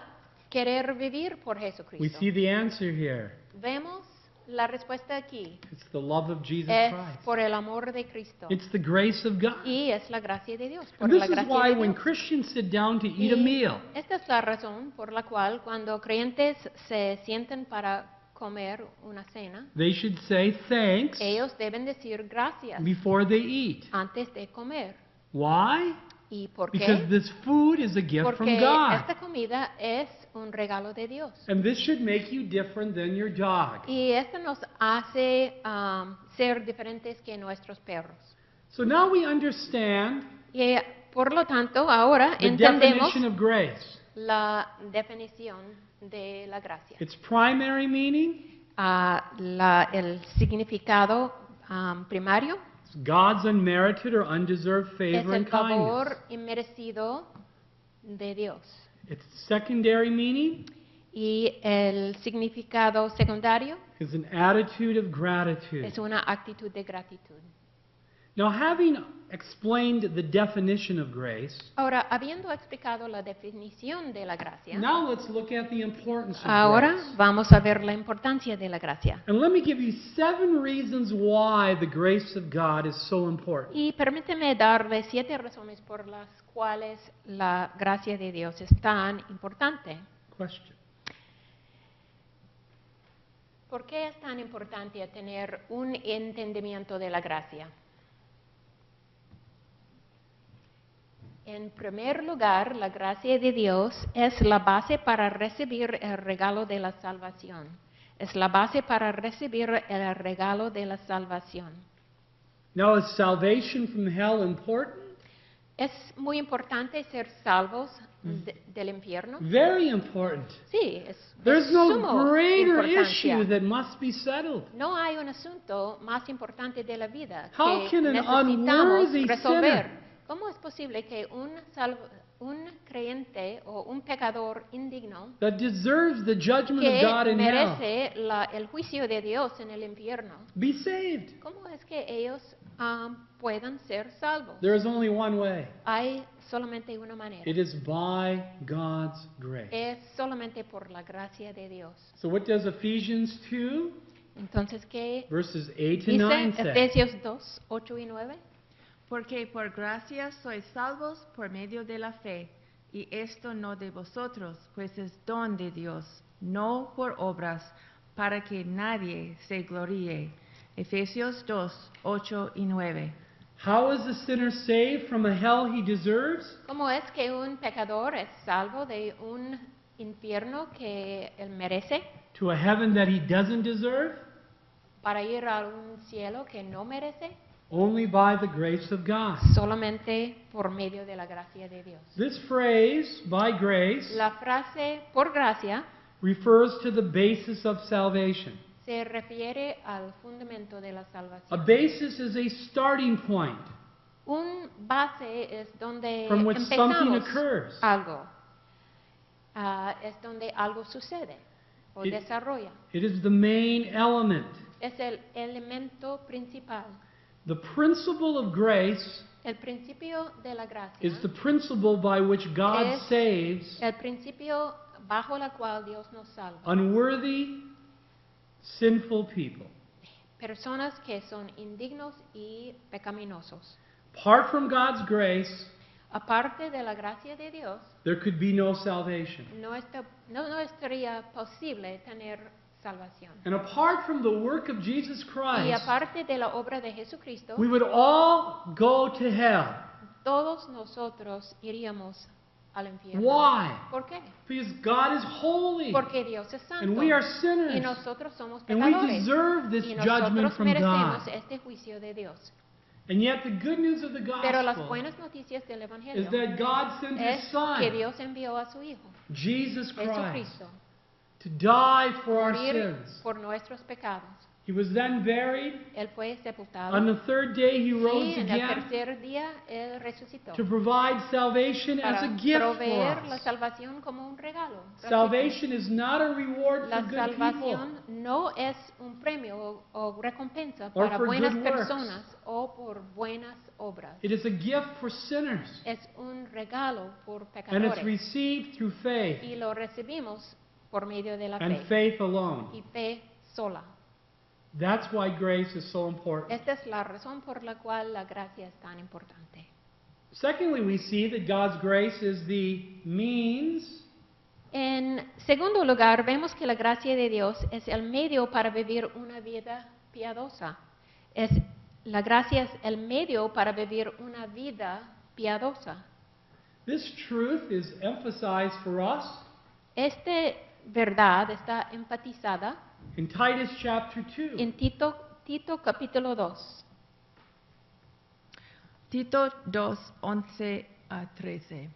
querer vivir por We Jesucristo? see the answer here. Vemos la respuesta aquí. It's the love of Jesus Es Christ. por el amor de Cristo. It's the grace of God. Y es la gracia de Dios. Por And this la is gracia why de when Dios. Christians sit down to eat a Y meal, esta es la razón por la cual cuando creyentes se sienten para comer una cena, they should say thanks ellos deben decir gracias before they eat. antes de comer. Why? ¿Y por Because qué? this food is a gift from Porque God. esta comida es un regalo de Dios. And this should make you different than your dog. Y esto nos hace ser diferentes que nuestros perros. So now we understand Y por lo tanto, ahora the entendemos definition of grace. la definición de la gracia. Its primary meaning El significado primario is God's unmerited or undeserved es favor el and kindness. favor inmerecido de Dios. Its secondary meaning Y el significado secundario is an attitude of gratitude. es una actitud de gratitud. Now, having explained the definition of grace, Ahora, habiendo explicado la definición de la gracia, now let's look at the importance of ahora grace. vamos a ver la importancia de la gracia. And let me give you 7 reasons why the grace of God is so important. Y permíteme darle 7 razones por las cuales la gracia de Dios es tan importante. Question. ¿Por qué es tan importante tener un entendimiento de la gracia? En primer lugar, la gracia de Dios es la base para recibir el regalo de la salvación. Es la base para recibir el regalo de la salvación. Now, is salvation from hell important? ¿Es muy importante ser salvos del infierno? Very important. Sí, es de There's no sumo greater importancia. issue that must be settled. No hay un asunto más importante de la vida How que can an necesitamos unworthy resolver. sinner- ¿Cómo es posible que un creyente o un pecador indigno That deserves the judgment of que God in hell merece el juicio de Dios en el infierno, be saved? cómo es que ellos puedan ser salvos? There is only one way. Hay solamente una manera. It is by God's grace. Es solamente por la gracia de Dios. So what does Ephesians 2, Entonces, ¿qué verses 8 to 9 dice say? Efesios 2, 8 y 9? Porque por gracia sois salvos por medio de la fe, y esto no de vosotros, pues es don de Dios, no por obras, para que nadie se gloríe. Efesios 2, 8 y 9. How is the sinner saved from a hell he deserves? ¿Cómo es que un pecador es salvo de un infierno que él merece To a heaven that he doesn't deserve? para ir a un cielo que no merece? Only by the grace of God. Solamente por medio de la gracia de Dios. This phrase, by grace, La frase por gracia refers to the basis of salvation. se refiere al fundamento de la A salvación. basis is a starting point Un base es donde from which something empezamos occurs. algo. Es donde algo sucede o It- desarrolla. It is the main element. Es el elemento principal. The principle of grace El principio de la gracia is the principle by which God Es- saves el principio bajo la cual Dios nos salva. unworthy, sinful people. Personas que son indignos y pecaminosos. Apart from God's grace, Aparte de la gracia de Dios, there could be no salvation. no estaría posible tener salvación. And apart from the work of Jesus Y Christ, aparte de la obra de Jesucristo, we would all go to hell. todos nosotros iríamos al infierno. Why? ¿Por qué? Because God is holy Porque Dios es santo. and we are Y sinners. nosotros somos And we pecadores. deserve this Y judgment nosotros from merecemos God. este juicio de Dios. And yet the good news of the Pero las gospel buenas noticias del Evangelio is that God sent His es que Son, Dios envió a su Hijo, Jesus Christ, Jesucristo, to die for our morir sins. por nuestros pecados. He was then buried. Él fue sepultado On the third day, He rose y en el again tercer día Él resucitó to provide salvation as para a gift for proveer la us. salvación como un regalo. gratuito. Salvation is not a reward La for good people. salvación no es un premio o recompensa Or para for buenas good works. personas o por buenas obras. It is a gift for sinners, Es un regalo por and it's pecadores received through faith, y lo recibimos por medio de la and fe faith alone. y fe sola. That's why grace is so important. Esta es la razón por la cual la gracia es tan importante. Secondly, we see that God's grace is the means En segundo lugar, vemos que la gracia de Dios es el medio para vivir una vida piadosa. La gracia es el medio para vivir una vida piadosa. This truth is emphasized for us Esta verdad está enfatizada in Titus chapter 2. en Tito capítulo 2. Tito 2, 11 a 13.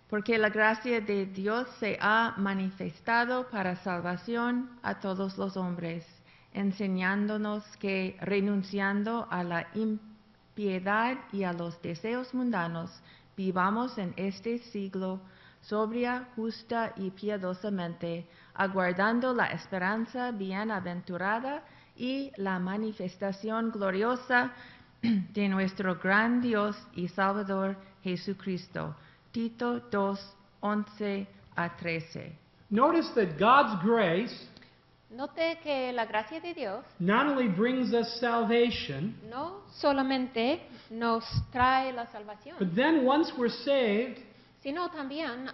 Porque la gracia de Dios se ha manifestado para salvación a todos los hombres, enseñándonos que renunciando a la impiedad y a los deseos mundanos, vivamos en este siglo sobria, justa y piadosamente, aguardando la esperanza bienaventurada y la manifestación gloriosa de nuestro gran Dios y Salvador Jesucristo. Tito 2, 11 a 13. Notice that God's grace Note que la gracia de Dios not only brings us salvation, no solamente nos trae la salvación, but then once we're saved, sino también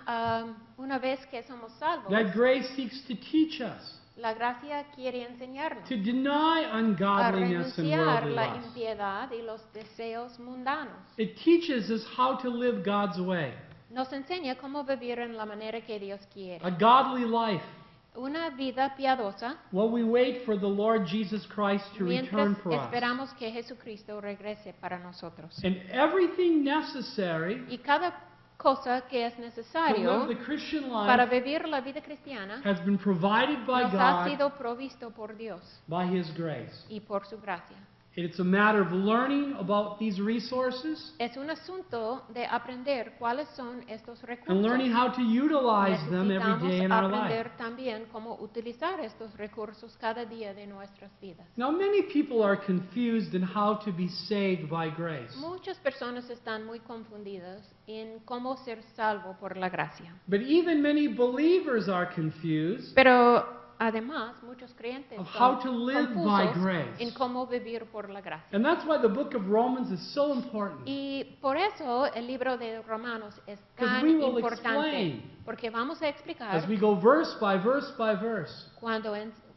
una vez que somos salvos, that grace seeks to teach us la gracia quiere enseñarnos to deny a ungodliness and renunciar worldly la lust. impiedad y los deseos mundanos. It teaches us how to live God's way, Nos enseña cómo vivir en la manera que Dios quiere. a godly life, Una vida piadosa while we wait for the Lord Jesus Christ to mientras return for us. esperamos que Jesucristo regrese para nosotros. And everything necessary Y cada cosa que es to necesario live the Christian para life vivir la vida cristiana has been provided by nos ha God sido provisto por Dios by His grace. y por su gracia. It's a matter of learning about these resources Es un asunto de aprender cuáles son estos and learning recursos. how to utilize them every Necesitamos day in our life. aprender también cómo utilizar estos recursos cada día de nuestras vidas. Now, many people are confused in how to be saved by grace. Muchas personas están muy confundidas en cómo ser salvo por la gracia. But even many believers are confused Pero además, muchos creyentes of how son to live by confusos grace. en cómo vivir por la gracia. And that's why the book of Romans is so important. Y por eso el libro de Romanos es 'Cause tan we will importante, explain porque vamos a explicar As we go verse by verse by verse,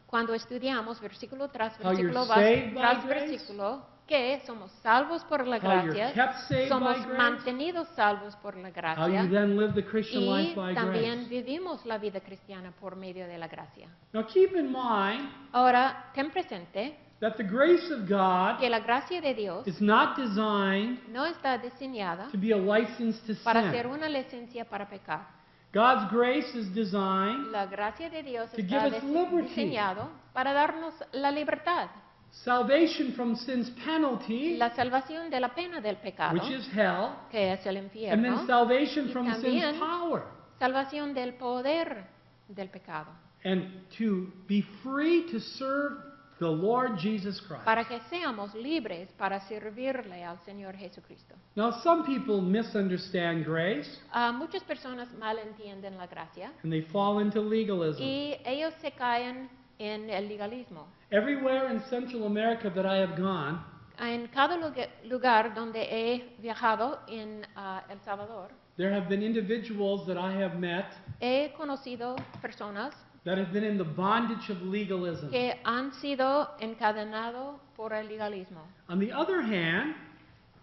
cuando estudiamos versículo tras How you're versículo saved by tras grace, versículo, que somos salvos por la how you're gracia, kept saved somos by grace, mantenidos salvos por la how you gracia then live the Christian life y by también grace. vivimos la vida cristiana por medio de la gracia. Now keep in mind Ahora, ten presente that the grace of God que la gracia de Dios is not designed no está diseñada to be a license to para ser sin. una licencia para pecar. God's grace is designed La gracia de Dios To está give us liberty. diseñado para darnos la libertad, salvation from sin's penalty, la salvación de la pena del pecado, which is hell, que es el and infierno, then salvation y from también sin's power, salvación del poder del pecado, and to be free to serve the Lord Jesus Christ. para que seamos libres para servirle al Señor Jesucristo. Now, some people misunderstand grace, Muchas personas malentienden la gracia and they fall into legalism. y ellos se caen en el legalismo. Everywhere in Central America that I have gone, En cada lugar donde he viajado en El Salvador, there have been individuals that I have met he conocido personas that have been in the bondage of legalism. que han sido encadenados por el legalismo. On the other hand,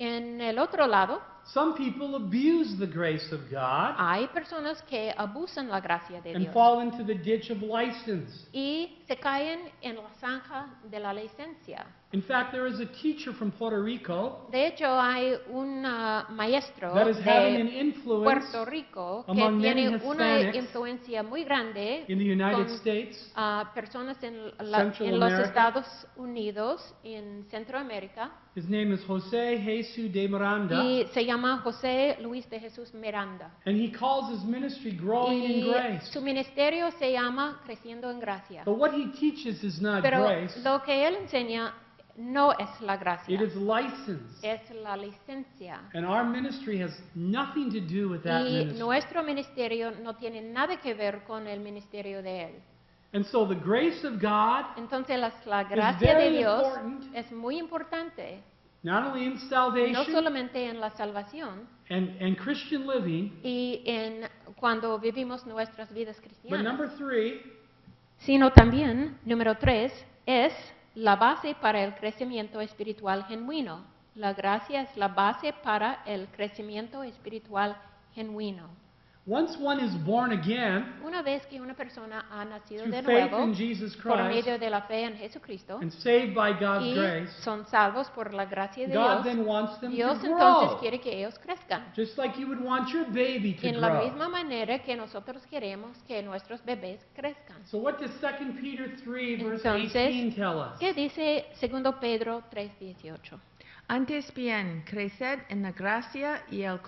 En el otro lado, some people abuse the grace of God hay personas que abusan la gracia de and Dios fall into the ditch of license. y se caen en la zanja de la licencia. In fact, there is a teacher from Puerto Rico De hecho, hay un maestro that is having an de influence Puerto Rico que among many tiene una Hispanics influencia muy grande in the United con States, personas en Central los America. Estados Unidos, en Centroamérica, His name is Jose Jesus de Miranda, y se llama José Luis de Jesús Miranda. and he calls his ministry Growing in Y Grace. su ministerio se llama Creciendo en Gracia. But what he teaches is not Pero grace, lo que él enseña no es la gracia, it is license. es la licencia. And our ministry has nothing to do with that Y ministry. nuestro ministerio no tiene nada que ver con el ministerio de él. And so the grace of God, Entonces la gracia de very Dios important. es muy importante, not only in no salvation solamente en la salvación and Christian living, y en cuando vivimos nuestras vidas but cristianas, number 3, sino también, número 3, es la base para el crecimiento espiritual genuino. La gracia es la base para el crecimiento espiritual genuino. once one is born again Una vez que una persona ha nacido through de faith nuevo in Jesus por Christ medio de la fe en Jesucristo and saved by God's y grace, son salvos por la gracia de God Dios, then wants them Dios to entonces grow. quiere que ellos crezcan. Just like you would want your baby to En la grow. misma manera que nosotros queremos que nuestros bebés crezcan. So what does 2 Peter 3 verse Entonces, 18 tell us? ¿qué dice 2 Pedro 3:18? Antes bien, creced en la gracia y el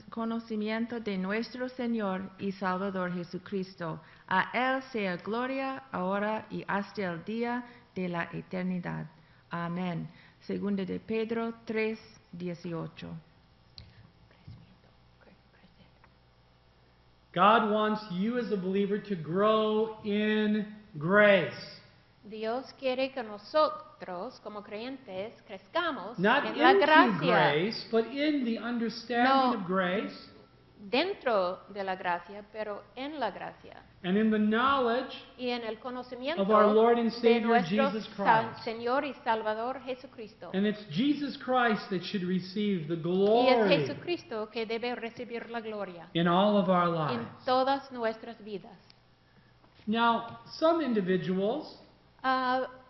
conocimiento de nuestro Señor y Salvador Jesucristo. A Él sea gloria ahora y hasta el día de la eternidad. Amén. Segunda de Pedro 3:18. God wants you as a believer to grow in grace. Dios quiere que nosotros, como creyentes, crezcamos Not en la into gracia, grace, but in the understanding No. of grace dentro de la gracia, pero en la gracia. and in the knowledge Y en el conocimiento of our Lord and de Savior nuestro Jesus Christ. Señor y Salvador Jesucristo. And it's Jesus Christ that should receive the Y es glory Jesucristo que debe recibir la gloria in all of our en lives. todas nuestras vidas. Now, some individuals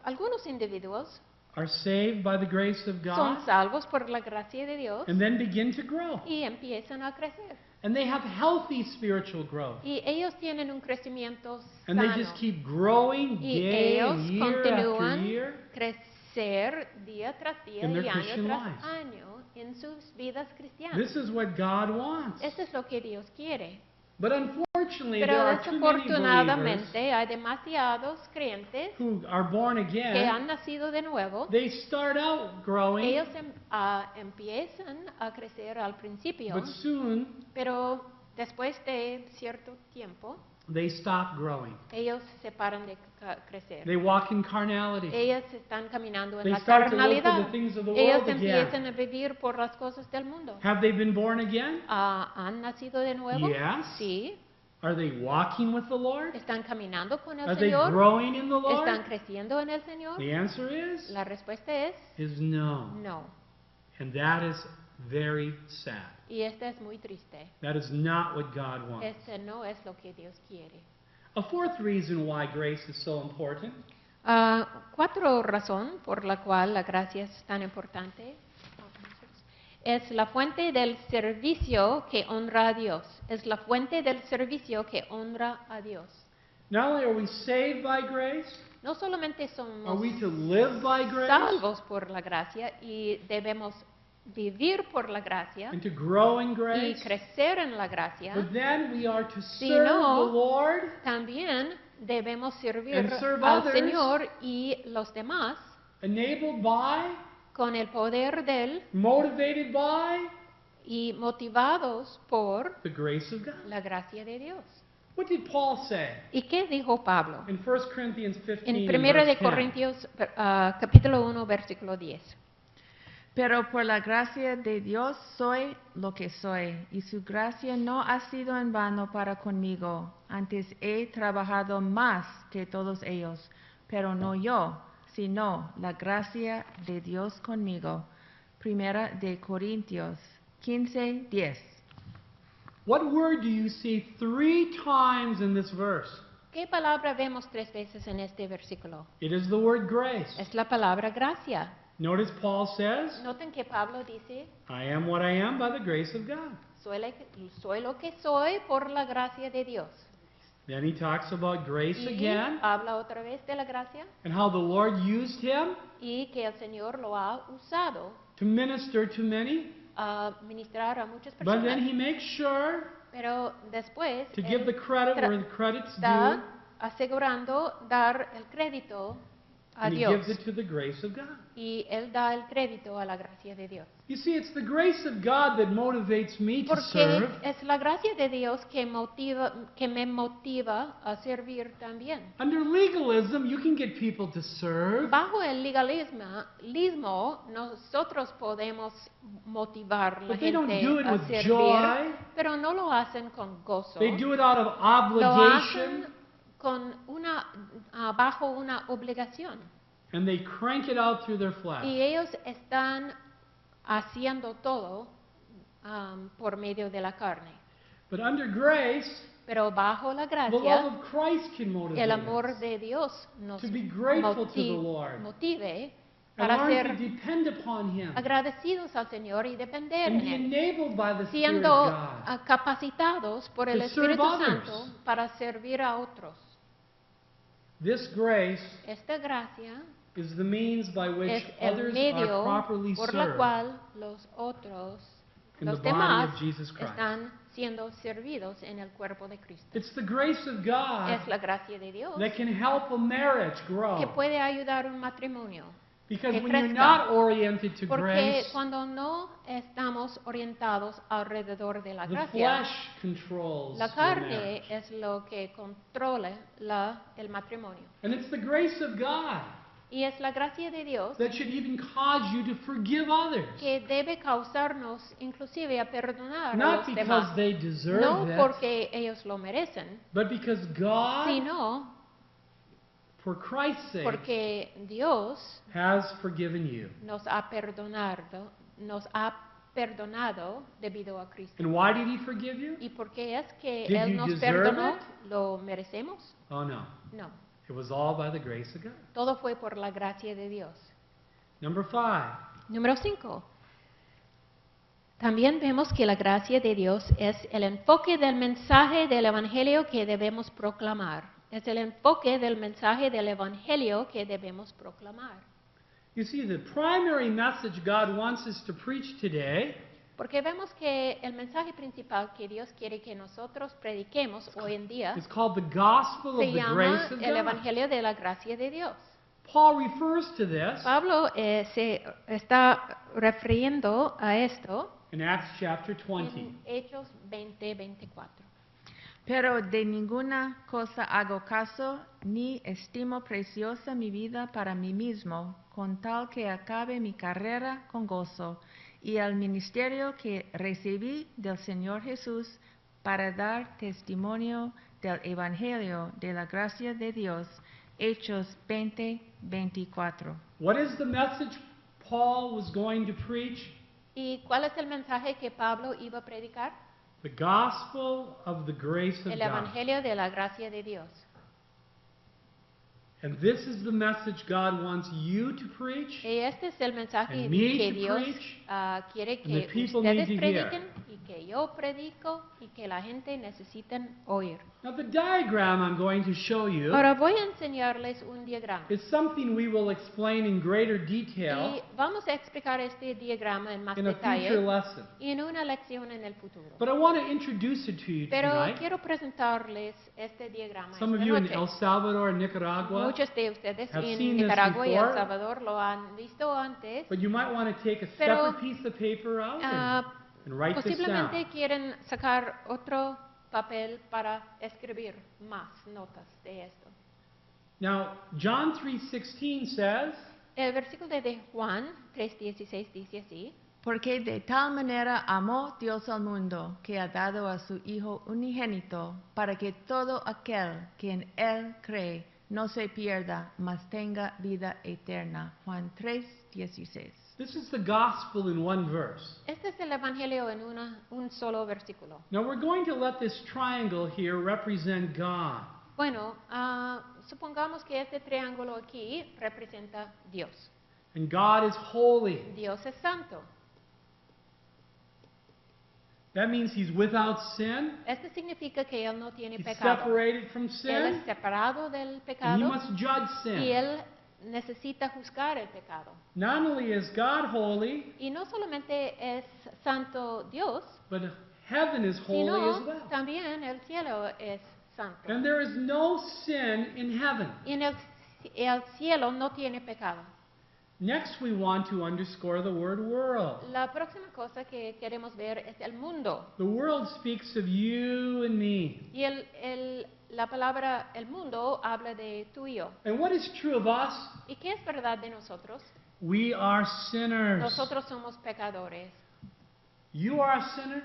Algunos individuos are saved by the grace of son God salvos por la gracia de Dios and then begin to grow. y empiezan a crecer. And they have healthy spiritual growth. Y ellos tienen un crecimiento And they sano. just keep growing Y day ellos and year after continúan year. crecer día tras día in their y año Christian tras lives. año en sus vidas cristianas. This is what God wants. Eso es lo que Dios quiere. But unfortunately, there Pero are too many believers desafortunadamente hay demasiados creyentes who are born que again. han nacido de nuevo. They start out growing, Ellos empiezan a crecer al principio, but soon pero después de cierto tiempo, they stop growing. ellos se paran de crecer. They walk in carnality. Ellos están caminando en They la start to live for carnalidad. the things of the Ellos world empiezan again. a vivir por las cosas del mundo. Have they been born again? ¿Han nacido de nuevo? Yes. Sí. Are they walking with the Lord? ¿Están caminando con el Are they Señor? growing in the Lord? ¿Están creciendo en el Señor? The answer is La respuesta es no. no. And that is very sad. Y esta es muy triste. That is not what God wants. Este no es lo que Dios quiere. A fourth reason why grace is so important Cuatro razones por la cual la gracia es tan importante. Es la fuente del servicio que honra a Dios. Es la fuente del servicio que honra a Dios. Not only are we saved by grace, No solamente are somos we to live by grace salvos por la gracia y debemos vivir por la gracia and to grow in y grace, crecer en la gracia, but then we are to Si serve no, the Lord también debemos servir And serve al others. Señor y los demás enabled by, con el poder de Él motivated by y motivados por the grace of God. la gracia de Dios. What did Paul say ¿Y qué dijo Pablo? in 1 Corinthians 15? En and 1 verse de 10? Corintios capítulo 1 versículo 10. Pero por la gracia de Dios soy lo que soy, y su gracia no ha sido en vano para conmigo. Antes he trabajado más que todos ellos, pero no yo, sino la gracia de Dios conmigo. Primera de Corintios 15:10. What word do you see 3 times in this verse? ¿Qué palabra vemos 3 veces en este versículo? It is the word grace. Es la palabra gracia. Notice Paul says, Noten que Pablo dice, I am what I am by the grace of God. soy lo que soy por la gracia de Dios. Then he talks about grace Y again habla otra vez de la gracia and how the Lord used him y que el Señor lo ha usado to minister to many, a ministrar a muchas but then personas. he makes sure Pero después to give the credit where the credit's está due, asegurando dar el crédito a and he Dios. gives it to the grace of God. Y Él da el crédito a la gracia de Dios. You see, it's the grace of God that motivates me to Porque serve, es la gracia de Dios que me motiva a servir también. Under legalism, you can get people to serve, Bajo el legalismo, nosotros podemos motivar a la but they don't gente do it a with servir, joy. pero no lo hacen con gozo. They do it out of Lo obligation, hacen bajo una obligación. and they crank it out through their flesh. Y ellos están haciendo todo por medio de la carne. But under grace, Pero bajo la the love gracia, of Christ can motivate el amor us de Dios nos to be grateful to the Lord motive and para learn to ser depend upon Him agradecidos al Señor y depender and en be Él, enabled by the Spirit siendo of God. capacitados por el to serve Espíritu others. Santo para servir a otros. This grace Esta gracia is the means by which es el others are medio properly por la served cual los otros, in los the body demás, of Jesus Christ. están siendo servidos en el cuerpo de Cristo. It's the grace of God Es la gracia de Dios that can help a marriage que grow. puede ayudar un matrimonio. Because que when you're crezca. not oriented to Porque grace, cuando no estamos orientados alrededor de la the gracia, flesh controls la your carne marriage. es lo que controla el matrimonio. And it's the grace of God Y es la gracia de Dios that should even cause you to forgive others. que debe causarnos inclusive a perdonar a Not los because demás. they deserve No it, porque ellos lo merecen, but because God, sino for Christ's sake, porque Dios has forgiven you. nos ha perdonado debido a Cristo. And why did He forgive you? ¿Y por qué es que Did Él you nos deserve perdonó? it? ¿Lo merecemos? Oh no. No. It was all by the grace of God. Todo fue por la gracia de Dios. Number 5. Número 5. También vemos que la gracia de Dios es el enfoque del mensaje del Evangelio que debemos proclamar. Es el enfoque del mensaje del Evangelio que debemos proclamar. You see, the primary message God wants us to preach today Porque vemos que el mensaje principal que Dios quiere que nosotros prediquemos hoy en día is called the gospel of se the llama grace of el God. Evangelio de la gracia de Dios. Paul refers to this Pablo se está refiriendo a esto in Acts chapter 20. en Hechos 20:24. Pero de ninguna cosa hago caso, ni estimo preciosa mi vida para mí mismo, con tal que acabe mi carrera con gozo, y el ministerio que recibí del Señor Jesús para dar testimonio del Evangelio de la gracia de Dios. Hechos 20:24. What is the message Paul was going to preach? ¿Y cuál es el mensaje que Pablo iba a predicar? The gospel of the grace of El God. Evangelio de la gracia de Dios. And this is the message God wants you to preach. Y este es el mensaje And me que to Dios preach, quiere and the que people ustedes need to hear. prediquen y que yo predico y que la gente necesiten oír. Now the diagram I'm going to show you Ahora voy a enseñarles un diagrama. is something we will explain in greater Y detail vamos a explicar este diagrama en más in a future detalle lesson. y en una lección en el futuro. But I want to introduce it to you Pero tonight. quiero presentarles este diagrama Some of esta you in noche. El Salvador and Nicaragua, Muchos de ustedes have en seen this Nicaragua y El before. Salvador lo han visto antes. but you might want to take a Pero, separate piece of paper out Ah, and write this posiblemente down. quieren sacar otro papel para escribir más notas de esto. Now, John 3:16 says, El versículo de Juan 3:16 dice así: Porque de tal manera amó Dios al mundo, que ha dado a su Hijo unigénito, para que todo aquel que en Él cree no se pierda, mas tenga vida eterna. Juan 3:16. this is the gospel in one verse. Este es el evangelio en un solo versículo. Now, we're going to let this triangle here represent God. Bueno, supongamos que este triángulo aquí representa Dios. And God is holy. Dios es santo. That means He's without sin. Esto significa que Él no tiene He's pecado. separated from Él sin. es separado del And He pecado must judge y sin. Él necesita juzgar el pecado. Not only is God holy, Y no solamente es santo Dios, but heaven is holy as sino well. también el cielo es santo. And there is no sin in heaven. Y en el cielo no tiene pecado. Next, we want to underscore the word world. La próxima cosa que queremos ver es el mundo. The world speaks of you and me. Y la palabra el mundo habla de tú y yo. And what is true of us? ¿Y qué es verdad de nosotros? We are sinners. Nosotros somos pecadores. You are a sinner.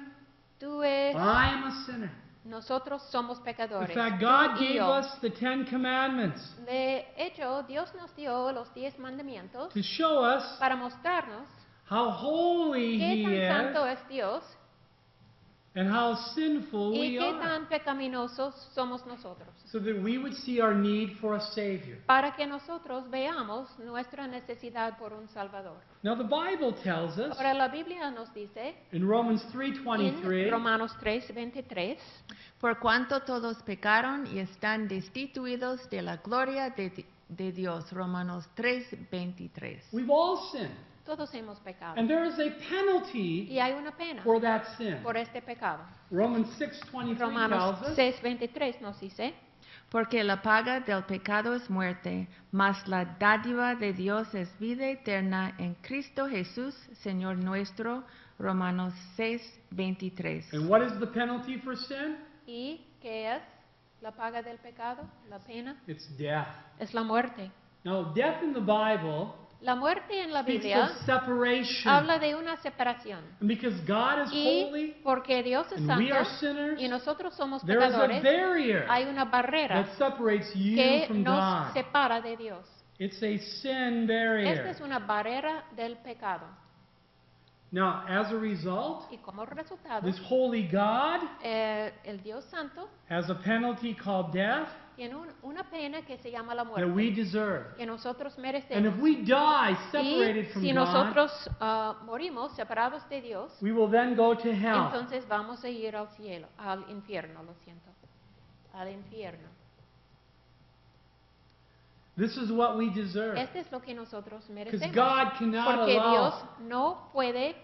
Tú es, I am a sinner. nosotros somos In pecadores. fact, God Tú y gave yo. us the 10 Commandments De hecho, Dios nos dio los 10 mandamientos to show us para mostrarnos how holy qué He tan is santo es Dios and how sinful y we qué are, tan pecaminosos somos nosotros. so that we would see our need for a Savior. Para que nosotros veamos nuestra necesidad por un Salvador. Now, the Bible tells us Ahora la Biblia nos dice in Romans en 3:23, Romanos 3:23, Por cuanto todos pecaron y están destituidos de la gloria de Dios. Romanos 3:23. We've all sinned. Todos hemos pecado. And there is a penalty Y hay una pena for that sin. por este pecado. Romans 6:23 Romanos tells us, 6:23 nos dice, Porque la paga del pecado es muerte, mas la dádiva de Dios es vida eterna en Cristo Jesús, Señor nuestro. Romanos 6:23. and what is the penalty for sin? ¿y qué es la paga del pecado? La pena It's death. es la muerte. Now, death in the Bible La muerte en la speaks Biblia of separation. habla de una separación. And because God is Y holy porque Dios es and we are santo sinners, y nosotros somos there is a pecadores, barrier hay una barrera that separates you que from nos God. separa de Dios. It's a sin Esta barrier. es una barrera del pecado. Now, as a result, Y como resultado, this holy God el Dios Santo has a penalty called death tiene una pena que se llama la that we muerte, deserve. que nosotros And merecemos. if we die Y separated from si God, nosotros morimos separados de Dios, we will then go to hell. entonces vamos a ir al cielo, al infierno, lo siento, al infierno. This is what we deserve. Este es lo que nosotros Because merecemos. God cannot Porque Dios allow no puede a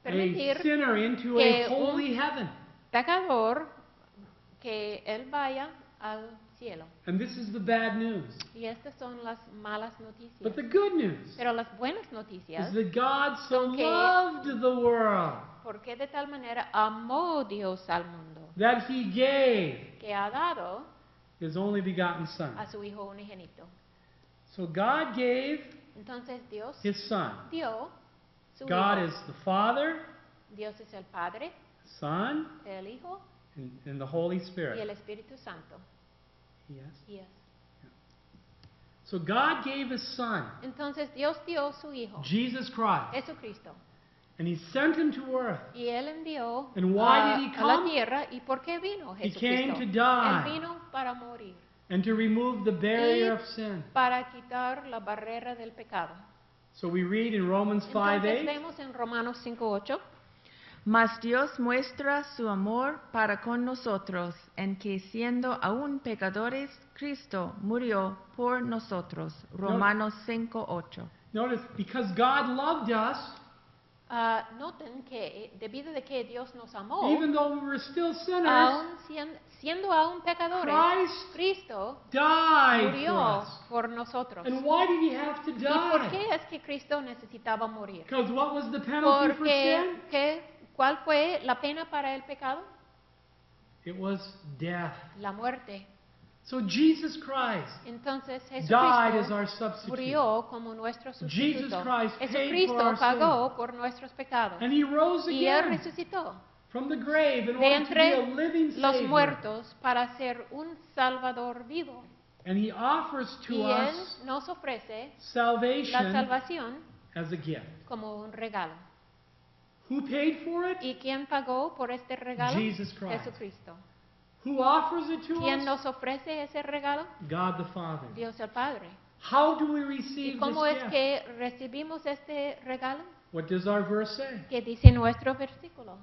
permitir sinner into que a holy heaven. pecador que él vaya al cielo. And this is the bad news. Y estas son las malas But noticias. the good news Pero las buenas noticias, is that God so son que- loved the world porque de tal manera amó Dios al mundo, that he gave que ha dado his only begotten a Son. su Hijo unigénito. So God gave Entonces Dios his Son. dio su God Hijo. is the Father, Dios es el Padre, Son, el Hijo and the Holy y el Spirit. Espíritu Santo. Yes. Yes. So God gave his Son, Entonces Dios dio su Hijo, Jesus Christ, Jesucristo, and he sent him to earth. y Él envió And why did he a la come? tierra. ¿Y por qué vino He Jesucristo? came to die. Él vino para morir, And to remove the barrier Y- of sin. para quitar la barrera del pecado. So we read in Romans Entonces 5:8, vemos en Romanos 5:8, Mas Dios muestra su amor para con nosotros en que siendo aún pecadores, Cristo murió por nosotros. Romanos 5:8. notice, because God loved us, noten que debido de que Dios nos amó, even though we were still sinners, aún siendo aún pecadores, Christ Cristo died for murió us. por nosotros. And why did he have to ¿Y por die? qué es que Cristo necesitaba morir? Because what was the penalty for sin? ¿Cuál fue la pena para el pecado? It was death. La muerte. So Jesus Christ Entonces died as Jesucristo our substitute. murió como nuestro Jesus sustituto. Christ paid for Jesucristo our pagó por nuestros pecados. And he rose Y Él again resucitó from the grave in de order to be a entre living los Savior. muertos para ser un Salvador vivo. And he offers to Y Él us nos ofrece la salvation salvación as a gift. como un regalo. Who paid for it? ¿Y quién pagó por este regalo? Jesus Christ. Jesucristo. Who offers it to ¿Quién us? nos ofrece ese regalo? God the Father. Dios el Padre. How do we ¿Y receive cómo this es gift? que recibimos este regalo? What does our verse say? ¿Qué dice nuestro versículo?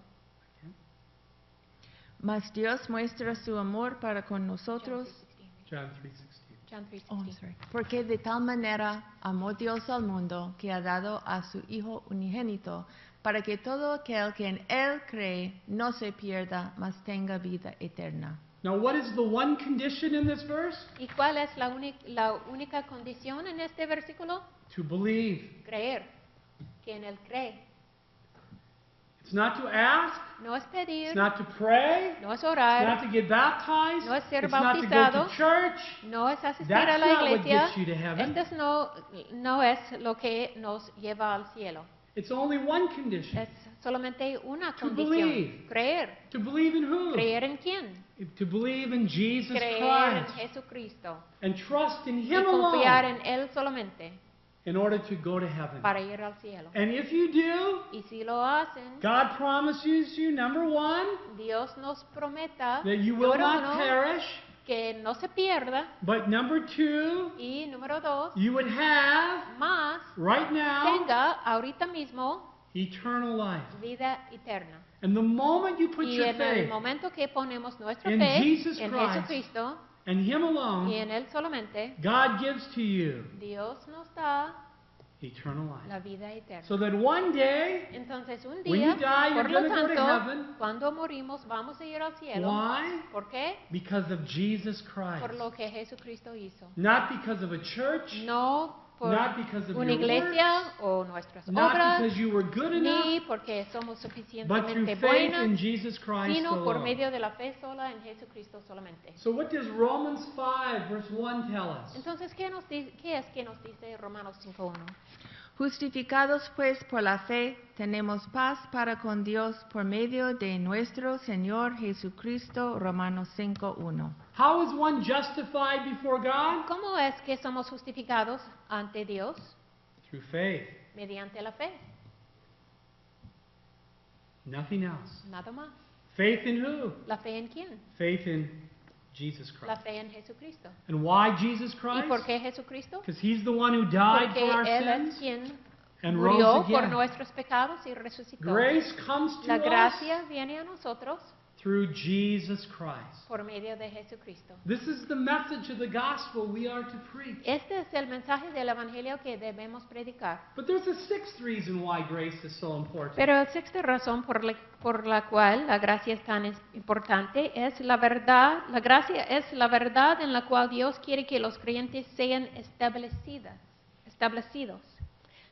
Mas Dios muestra su amor para con nosotros. John 3:16. John 3:16. Oh, I'm sorry. Porque de tal manera amó Dios al mundo que ha dado a su Hijo unigénito, para que todo aquel que en Él cree no se pierda, mas tenga vida eterna. Now, what is the one condition in this verse? ¿Y cuál es la única condición en este versículo? To believe. Creer. Que en Él cree. It's not to ask. No es pedir, It's not to pray. no es It's not orar, to get baptized. No es ser It's not to go bautizado. to church. no es asistir That's a la not what iglesia. gets you to heaven. Esto no es lo que nos lleva al cielo. It's only one condition. Es solamente una To condición. believe. Creer. To believe in who? ¿Creer en quién? To believe in Jesus Creer en Christ. Jesucristo. And trust in Y Him confiar alone en Él solamente in order to go to heaven. para ir al cielo. And if you do, Y si lo hacen, God promises you, number one, Dios nos prometa, that you will número not uno, perish, que no se pierda. but number two, Y número dos, you would have, más right now, tenga ahorita mismo eternal life. vida eterna. And the moment you put Y your en el faith momento que ponemos nuestra in fe Jesus en Christ, Jesucristo, and Him y alone, en Él solamente, God gives to you Dios nos da eternal life. la vida eterna. So that one day, Entonces un when you día, die, you're por lo going to go to tanto, heaven. cuando morimos vamos a ir al cielo. Why? ¿Por qué? Because of Jesus Christ. Por lo que Jesucristo hizo. Not because of a church, No por not because of una your iglesia works, o nuestras not obras, because you were good ni enough, porque somos but through suficientemente faith in buenas, Jesus Christ sino por alone. medio de la fe sola en Jesucristo solamente. So what does Romans 5 verse 1 tell us? Entonces, ¿qué es que nos dice Romanos 5.1? Justificados pues por la fe, tenemos paz para con Dios por medio de nuestro Señor Jesucristo. Romanos 5:1. How is one justified before God? ¿Cómo es que somos justificados ante Dios? Through faith. Mediante la fe, Nothing else. nada más. Faith in who? ¿La fe en quién? Faith in Jesus La Christ. fe en Jesucristo. And why Jesus ¿Y Christ? por qué Jesucristo? Because He's the one who died Porque for our Él es sins quien and murió rose por again. nuestros pecados y resucitó. Grace comes to La us gracia viene a nosotros through Jesus Christ. por medio de Jesucristo. This is the message of the gospel we are to preach. Este es el mensaje del Evangelio que debemos predicar. But there's a sixth reason why grace is so important. Pero la sexta razón por la cual la gracia es tan importante es la verdad. La gracia es la verdad en la cual Dios quiere que los creyentes sean establecidos.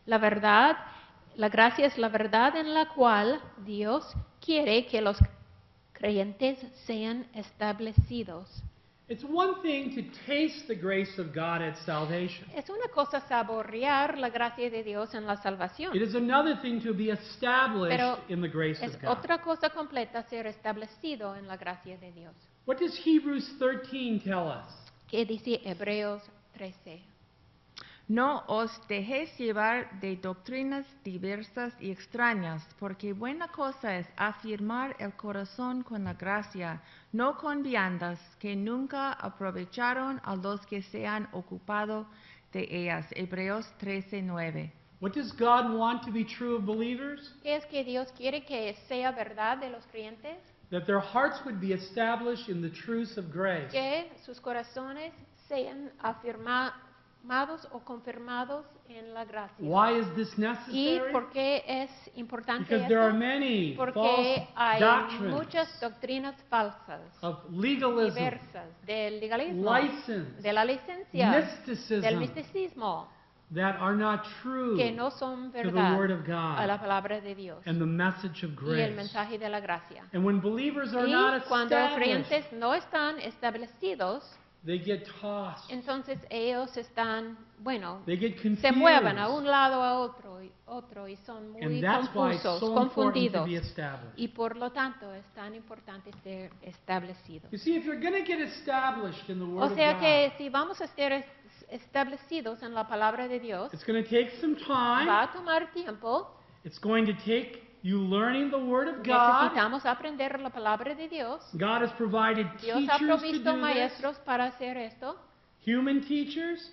La gracia es la verdad en la cual Dios quiere que los creyentes sean establecidos. It's one thing to taste the grace of God at salvation. Es una cosa saborear la gracia de Dios en la salvación. It is another thing to be established Pero in the grace es of God. otra cosa completa ser establecido en la gracia de Dios. What does Hebrews 13 tell us? ¿Qué dice Hebreos 13? No os dejéis llevar de doctrinas diversas y extrañas, porque buena cosa es afirmar el corazón con la gracia, no con viandas que nunca aprovecharon a los que se han ocupado de ellas. Hebreos 13:9. What does God want to be true of believers? ¿Qué es que Dios quiere que sea verdad de los creyentes? That their hearts would be established in the truths of grace. Que sus corazones sean afirmados o confirmados en la gracia. Why is this ¿Y necessary? por qué es importante Because there are esto? many Porque false hay doctrines muchas doctrinas falsas, of legalism, diversas, del legalismo, license, de la licencia, del mysticism misticismo, that are not true que no son to the verdad Word of a la God palabra de Dios and the message of y el grace. mensaje de la gracia. And when believers are Y not cuando los established, creyentes no están establecidos, they get tossed. entonces ellos están, They get confused. se mueven a un lado a otro y son muy And that's why it's confusos, so important to confundidos. be established. Y por lo tanto es tan importante ser establecidos. You see, if you're going to get established in the Word O sea of que God, si vamos a estar establecidos en la palabra de Dios, it's going to take some time. va a tomar tiempo. It's going to take you learning the Word of God. Necesitamos aprender la palabra de Dios. God has provided Dios ha teachers to provisto do this, maestros para hacer esto, human teachers,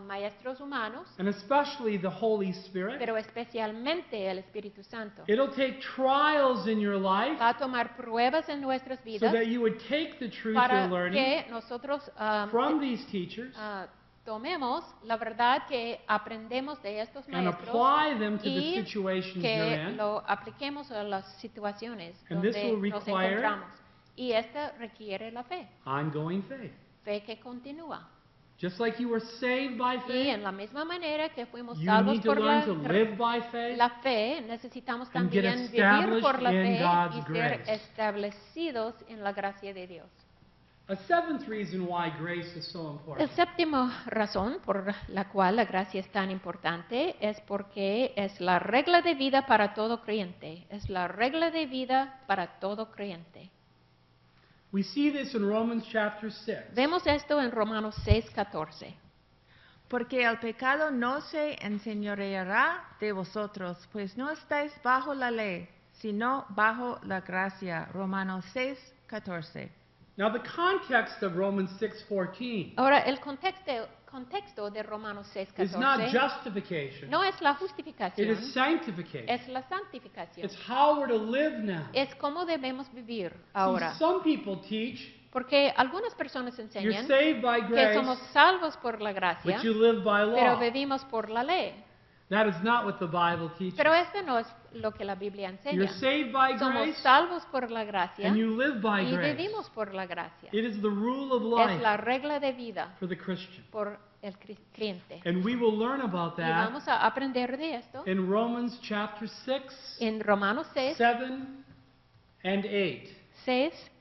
maestros humanos, and especially the Holy Spirit. pero especialmente el Espíritu Santo. It'll take trials in your life Va a tomar pruebas en nuestras so vidas that you would take the truth para you're learning que nosotros from these teachers tomemos la verdad que aprendemos de estos and maestros apply them to the y situations you're que in. lo apliquemos a las situaciones And this donde will nos require encontramos. Y esta requiere la fe, Ongoing faith. fe que continúa. Just like you were saved by Y faith, en la misma manera que fuimos you salvos need to por learn to live by faith. la fe, necesitamos and get también vivir por la established in fe God's y ser grace. establecidos en la gracia de Dios. A seventh reason why grace is so La important séptima razón por la cual la gracia es tan importante es porque es la regla de vida para todo creyente. Es la regla de vida para todo creyente. We see this in Romans chapter 6. Vemos esto en Romanos 6:14. Porque el pecado no se enseñoreará de vosotros, pues no estáis bajo la ley, sino bajo la gracia. Romanos 6:14. Now the context of Romans 6:14 Ahora, el contexto de Romanos is not 6:14 justification. no es la It justificación, is sanctification. es la santificación. It's how we're to live now. Es cómo debemos vivir See, ahora. some people teach Porque algunas personas You're enseñan saved by que grace, somos salvos por la gracia, but you live by pero law. vivimos por la ley. That is not what the Bible teaches. Pero esto no es lo que la Biblia You're enseña. saved by Somos grace, salvos por la gracia and you live by y grace. vivimos por la gracia. It is the rule of Es life la regla de vida for the Christian. por el creyente. And we will learn about Y that vamos a aprender de esto in Romans chapter 6, en Romanos 6, 7, and 8. 6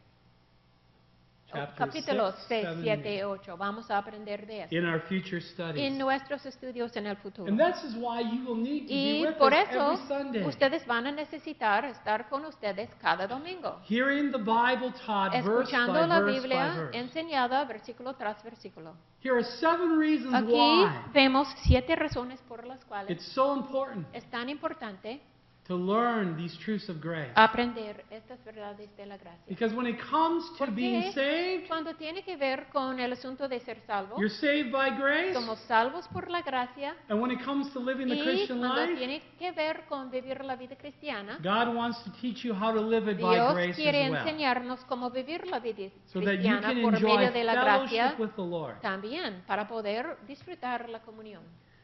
Chapters capítulos 6, 6, 7, 7 y and 8. Vamos a aprender de 8 esto in our future en studies. nuestros estudios en el futuro. And this is why you will need to be Y with por us eso every Sunday. ustedes van a necesitar estar con ustedes cada domingo, Hearing the Bible taught verse escuchando by la verse by Biblia verse. enseñada versículo tras versículo. Here are 7 reasons Aquí why vemos 7 razones por las cuales it's so important es tan importante to learn these truths of grace. aprender estas verdades de la gracia. Because when it comes to Porque being saved, cuando tiene que ver con el asunto de ser salvo, you're saved by grace. somos salvos por la gracia, And when it comes to living the y Christian cuando life, tiene que ver con vivir la vida cristiana, God wants to teach you how to live it by Dios grace quiere as well. enseñarnos cómo vivir la vida So that you cristiana can por enjoy medio de la gracia fellowship with the Lord. también, para poder disfrutar la comunión.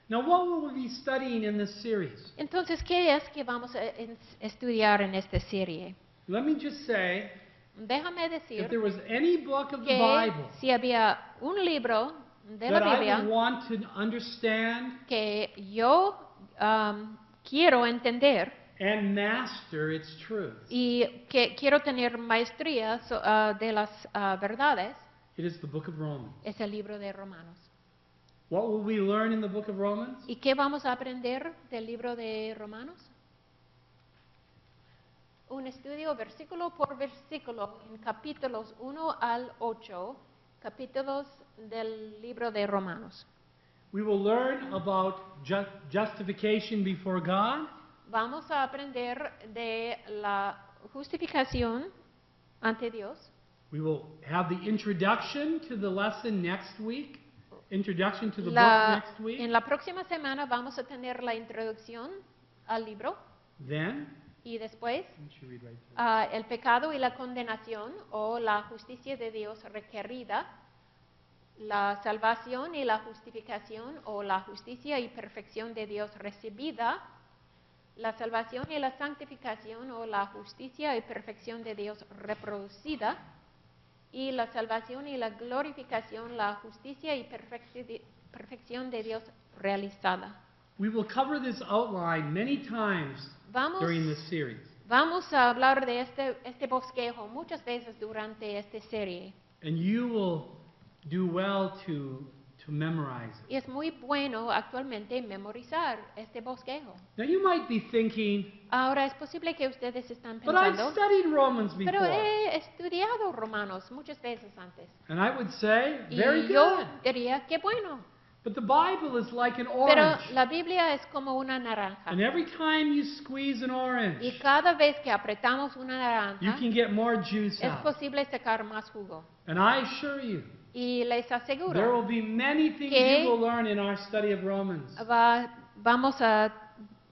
Now, what will we be studying in this series? Entonces, ¿qué es que vamos a estudiar en esta serie? Let me just say, Déjame if decir there was any book of the que Bible si había un libro de la that I Biblia would want to understand que yo quiero entender and master its truth, y que quiero tener maestría de las verdades, it is the book of Romans. es el libro de Romanos. What will we learn in the book of Romans? ¿Y qué vamos a aprender del libro de Romanos? Un estudio versículo por versículo en capítulos 1 al 8, capítulos del libro de Romanos. We will learn about justification before God. Vamos a aprender de la justificación ante Dios. We will have the introduction to the lesson next week. Introduction to the book next week. En la próxima semana vamos a tener la introducción al libro Then, y después what should we read right there? el pecado y la condenación o la justicia de Dios requerida, la salvación y la justificación o la justicia y perfección de Dios recibida, la salvación y la santificación o la justicia y perfección de Dios reproducida, y la salvación y la glorificación, la justicia y perfección de Dios realizada. We will cover this outline many times Vamos, during this series. vamos a hablar de este bosquejo muchas veces durante esta serie. And you will do well to memorize it. Y es muy bueno actualmente memorizar este bosquejo. Now you might be thinking, Ahora es posible que ustedes están but I've pensando, studied Romans pero before. he estudiado Romanos muchas veces antes. And I would say, Y very yo good. diría, qué bueno. But the Bible is like an Pero orange. la Biblia es como una naranja. And every time you squeeze an Y orange, cada vez que apretamos una you naranja, can get more juice es out. posible sacar más jugo. And I assure you, Y les there aseguro, will be many things que you will learn in our study of Romans vamos a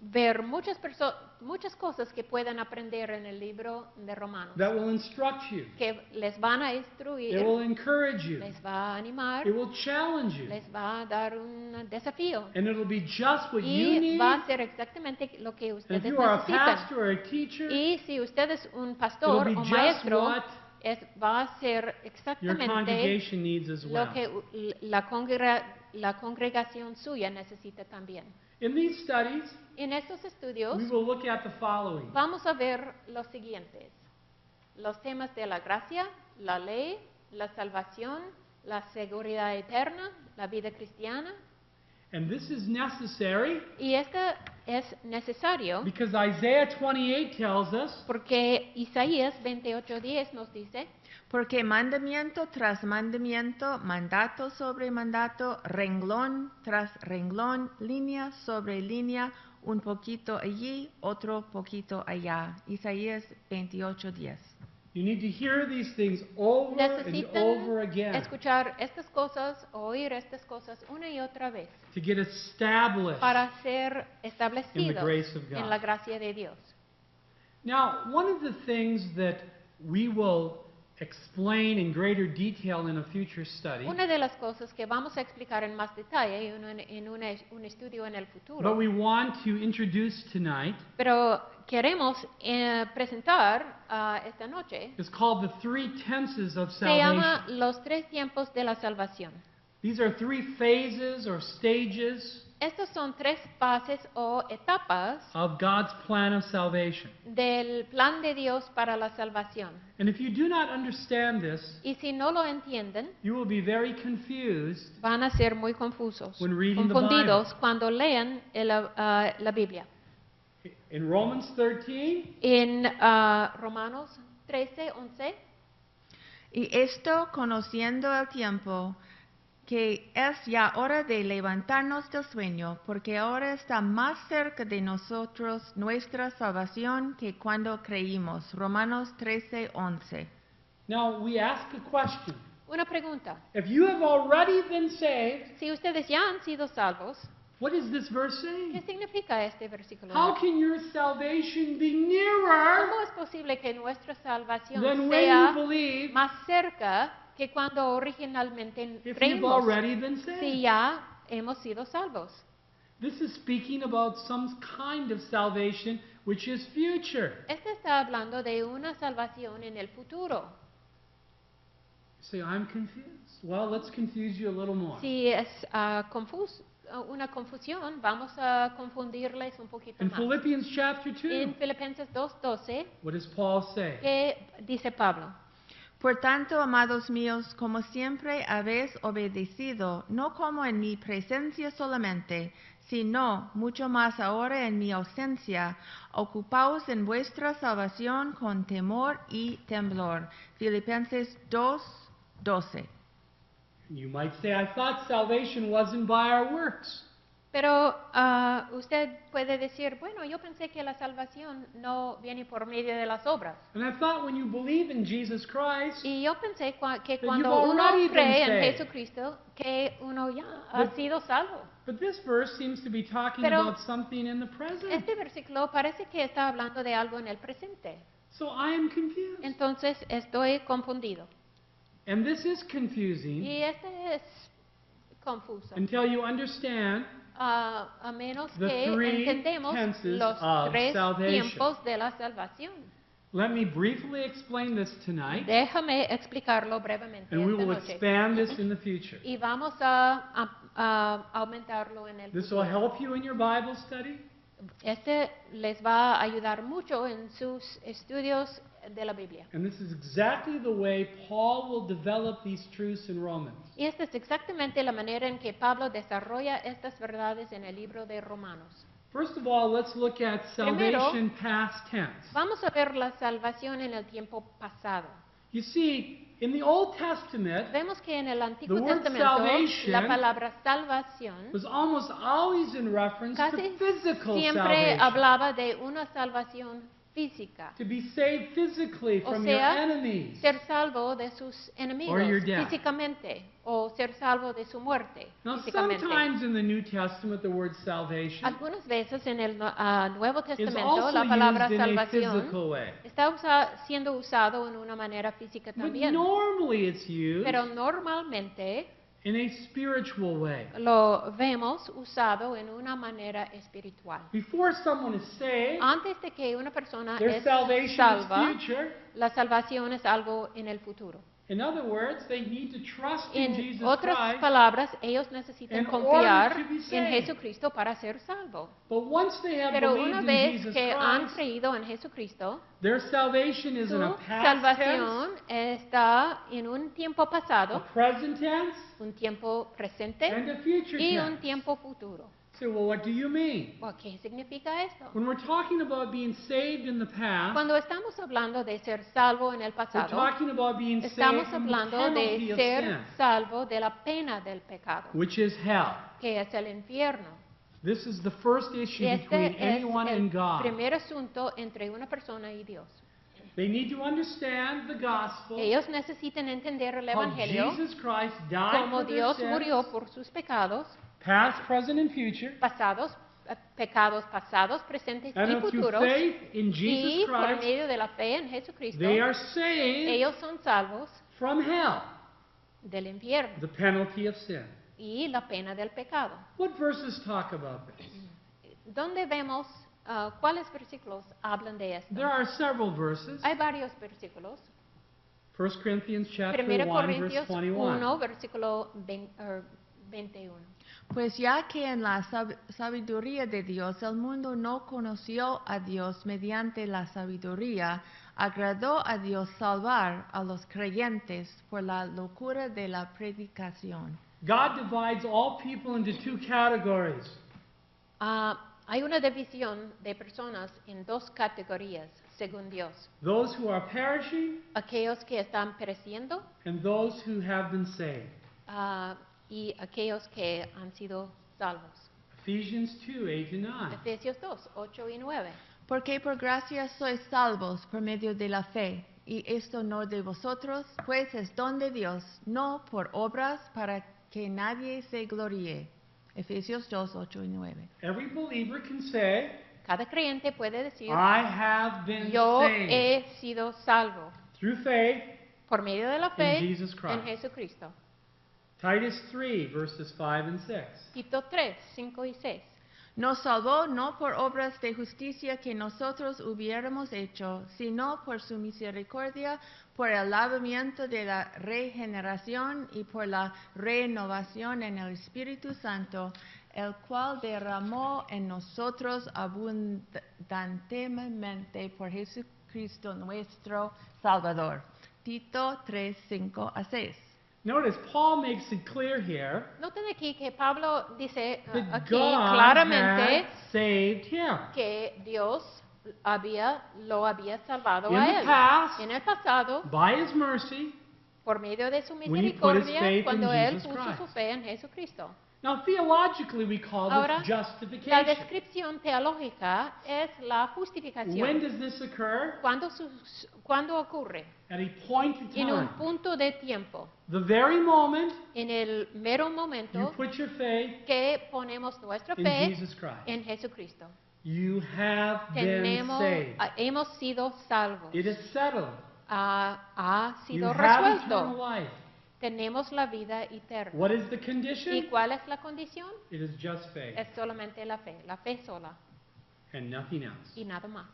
ver muchas cosas que pueden aprender en el libro de Romanos, that will instruct you. que les van a It instruir, will encourage you. les va a animar, It will challenge you. les va a dar un desafío. And it'll be just what you Y need. va a ser exactamente lo que And if ustedes you are a necesitan. pastor or a teacher, Y si usted es un it'll pastor be o just maestro, what va a ser your exactamente congregation needs as well. lo que la congregación suya necesita también. In these studies, En estos estudios we will look at the following. vamos a ver los siguientes: los temas de la gracia, la ley, la salvación, la seguridad eterna, la vida cristiana. And this is necessary Y esto es necesario because Isaiah 28 tells us porque Isaías 28:10 nos dice, Porque mandamiento tras mandamiento, mandato sobre mandato, renglón tras renglón, línea sobre línea, un poquito allí, otro poquito allá. Isaías 28:10. you need to hear these things over and necesitan over again escuchar estas cosas, oír estas cosas una y otra vez to get established. para ser In the establecidos grace of God. en la gracia de Dios. Now, one of the things that we will explain in greater detail in a future study. Una de las cosas que vamos a explicar en más detalle en un estudio en el But futuro, we want to introduce tonight pero queremos presentar esta noche, is called the three tenses of se llama salvation. los tres tiempos de la salvación. These are three phases or stages Estos son tres fases o etapas of God's plan of salvation. del plan de Dios para la salvación. And if you do not understand this, Y si no lo entienden, you will be very confused van a ser muy confusos, When reading the confundidos cuando lean la Biblia. in Romans 13. En Romanos 13, 11, Y esto conociendo el tiempo, que es ya hora de levantarnos del sueño, porque ahora está más cerca de nosotros nuestra salvación que cuando creímos. Romanos 13:11. Now we ask a question. una pregunta. If you have already been saved, Si ustedes ya han sido salvos, what is this verse ¿qué saying? significa este versículo? How can your salvation be nearer ¿Cómo es posible que nuestra salvación than when sea you believe más cerca que cuando originalmente if you've creímos? already been Si saved? ya hemos sido salvos. This is speaking about some kind of salvation which is future. Este está hablando de una salvación en el futuro. You say, I'm confused. Well, let's confuse you a little more. Si es una confusión, vamos a confundirles un poquito In más. Philippians chapter 2, En Filipenses 2:12, what does Paul say? ¿qué dice Pablo? Por tanto, amados míos, como siempre habéis obedecido, no como en mi presencia solamente, sino mucho más ahora en mi ausencia, ocupaos en vuestra salvación con temor y temblor. Filipenses 2:12. You might say, I thought salvation wasn't by our works. Pero usted puede decir, bueno, yo pensé que la salvación no viene por medio de las obras. And I thought when you believe in Jesus Christ, Y yo pensé que you've cuando already uno cree been en saved. Jesucristo, que uno ya ha But- sido salvo. but this verse seems to be talking Pero- about something in the present. Este versículo parece que está hablando de algo en el presente. So I am confused. Entonces estoy confundido. And this is confusing Y este es confuso. until you understand A menos the que three entendemos tenses los of tres salvation. tiempos de la salvación. Let me briefly explain this tonight, Déjame explicarlo brevemente and we esta will noche. expand this in the future. Y vamos a aumentarlo en el This will futuro. help you in your Bible study. Este les va a ayudar mucho en sus estudios de la Biblia. And this is exactly the way Paul will develop these truths in Romans. Y esta es exactamente la manera en que Pablo desarrolla estas verdades en el libro de Romanos. First of all, let's look at salvation past tense. Vamos a ver la salvación en el tiempo pasado. You see, in the Old Testament, Vemos que en el Antiguo The word Testamento salvation la palabra salvación was almost always in reference to casi physical siempre salvation. hablaba de una salvación física. To be saved physically O from sea, your enemies. ser salvo de sus enemigos Or your death. físicamente o ser salvo de su muerte Now, físicamente. sometimes in the New Testament, the word salvation Algunas veces en el Nuevo is Testamento also la palabra used in a salvación physical way. está siendo usado en una manera física But también, normally it's used pero normalmente in a spiritual way. lo vemos usado en una manera espiritual. Before someone is saved, Antes de que una persona their es salvation salva, is future. la salvación es algo en el futuro. In other words, they need to trust in En Jesus otras Christ. palabras, ellos necesitan in confiar order to be en saved. Jesucristo para ser salvo. But once they have Pero believed una in vez Jesus que han Christ, creído en Jesucristo, their salvation is in a su past salvación está en un tiempo tense, a pasado, present tense, un tiempo presente and a future y un tense. tiempo futuro. So, well, what do you mean? ¿Qué significa esto? When we're talking about being saved in the past, Cuando estamos hablando de ser salvo en el we're pasado, talking about being estamos saved from the hablando penalty de of ser sin, salvo de la pena del pecado, which is hell. que es el infierno. This is the first issue Este between es anyone el and God. primer asunto entre una persona y Dios. They need to understand the gospel, Ellos necesitan entender el how Evangelio, Jesus Christ died como for their Dios sins, murió por sus pecados, past, present, and future, pasados, pecados pasados, presentes y And through futuros. faith in Y Jesus por Christ, medio de la fe en Jesucristo, they are saved ellos son salvos from hell, del infierno the penalty of sin. y la pena del pecado. What verses talk about this? ¿Dónde vemos cuáles versículos hablan de esto? There are several verses. Hay varios versículos. 1 Corinthians chapter 1 1, verse Corintios 21. 1, versículo 21. Pues ya que en la sabiduría de Dios el mundo no conoció a Dios mediante la sabiduría, agradó a Dios salvar a los creyentes por la locura de la predicación. God divides all people into two categories. Hay una división de personas en dos categorías, según Dios. Those who are perishing Aquellos que están pereciendo and those who have been saved. y aquellos que han sido salvos. Ephesians 2, 8 and 9. Efesios 2, 8 y 9. Porque por gracia sois salvos por medio de la fe, y esto no de vosotros, pues es don de Dios, no por obras para que nadie se gloríe. Efesios 2, 8 y 9. Every believer can say, Cada creyente puede decir, I have been yo saved he sido salvo through faith por medio de la fe in Jesus Christ. en Jesucristo. Titus 3, verses 5 and 6. Tito 3, 5 y 6. Nos salvó no por obras de justicia que nosotros hubiéramos hecho, sino por su misericordia, por el lavamiento de la regeneración y por la renovación en el Espíritu Santo, el cual derramó en nosotros abundantemente por Jesucristo nuestro Salvador. Tito 3, 5 a 6. Notice, Paul makes it clear here Noten aquí que Pablo dice that aquí God claramente had saved him. que Dios lo había salvado In a the él. past, En el pasado, by his mercy. por medio de su When he put his misericordia, faith in cuando él Jesus puso su Christ. fe en Jesucristo. Now, theologically, we call Ahora, this la justification. descripción teológica es la When justificación. does this occur? ¿Cuándo ocurre? At a point in En un time. punto de tiempo, The very moment en el mero you momento put your faith que ponemos nuestra in fe Jesus Christ, en Jesucristo. you have been saved. Hemos sido salvos. It is settled. Ha You sido have eternal resuelto. life. Tenemos la vida eterna. What is the ¿Y condition? cuál es la condición? It is just faith Es solamente la fe sola and nothing else. y nada más.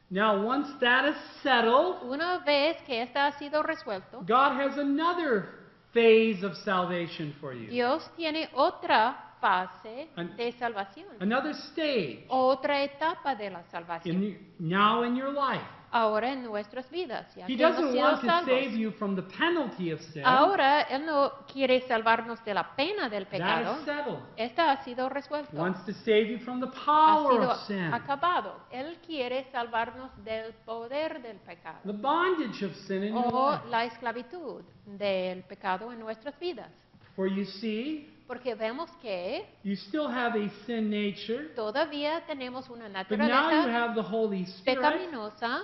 Now, once that is settled, Una vez que esta ha sido resuelto, God has another phase of salvation for you, Dios tiene otra fase de salvación, another stage otra etapa de la salvación. now in your life. Ahora en nuestras vidas, ya He que hemos doesn't sido want to salvos. save you from the penalty of sin. Ahora Él no quiere salvarnos de la pena del That pecado. is settled. Esta ha sido resuelto. He wants to save you from the Ha power sido of sin, acabado. Él quiere salvarnos del poder del pecado the bondage of sin in your o life. la esclavitud del pecado en nuestras vidas. For you see, Porque vemos que you still have a sin nature, todavía tenemos una but now you naturaleza have the Holy Spirit pecaminosa,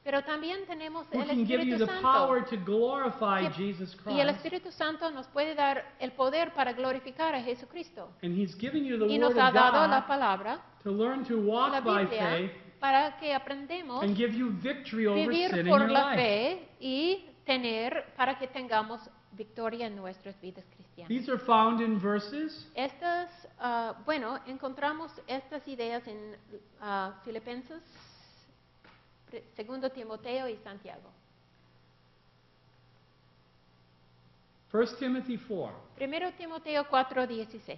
pero también tenemos who el can give you Espíritu the Santo. power to glorify Que- Jesus Y el Christ. Espíritu Santo nos puede dar el poder para glorificar a Jesucristo. And He's given you the Y Word nos ha of dado la God palabra, to learn to la walk by Biblia, faith para que aprendamos and give you victory over vivir sin in por your la life. fe y para que tengamos victoria en nuestras vidas cristianas. These are found in verses Encontramos estas ideas en Filipenses, 2 Timoteo y Santiago. 1 Timothy 4. 1 Timoteo 4:16.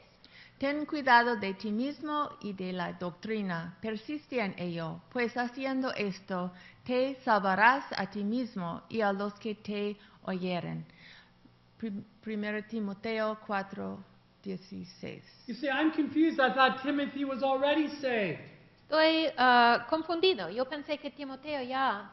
Ten cuidado de ti mismo y de la doctrina, persiste en ello, pues haciendo esto te salvarás a ti mismo y a los que te oyeren. 1 Timoteo 4:16. You see, I'm confused. I thought Timothy was already saved. Estoy confundido. Yo pensé que Timoteo ya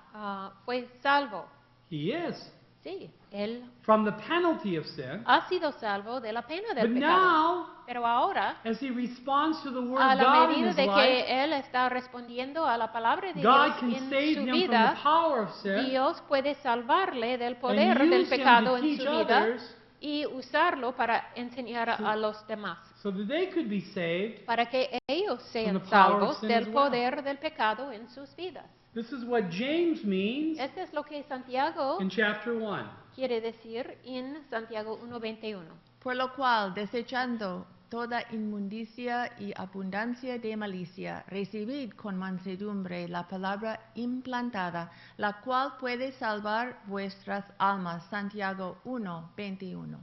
fue salvo. He is. Sí, él From the penalty of sin. ha sido salvo de la pena del But pecado. now, Pero ahora, as he responds to the Word a of la God in medida his de life, que él está respondiendo a la palabra de God Dios can en save su him from vida, the power of sin Dios puede salvarle del and poder use del him pecado to en teach su vida others y usarlo para enseñar a los demás, so that they could be saved. para que ellos sean From the power of salvos sin del as well. poder del pecado en sus vidas. This is what James means Esto es lo que Santiago in chapter 1. quiere decir en Santiago 1:21. Por lo cual, desechando toda inmundicia y abundancia de malicia, recibid con mansedumbre la palabra implantada, la cual puede salvar vuestras almas. Santiago 1:21.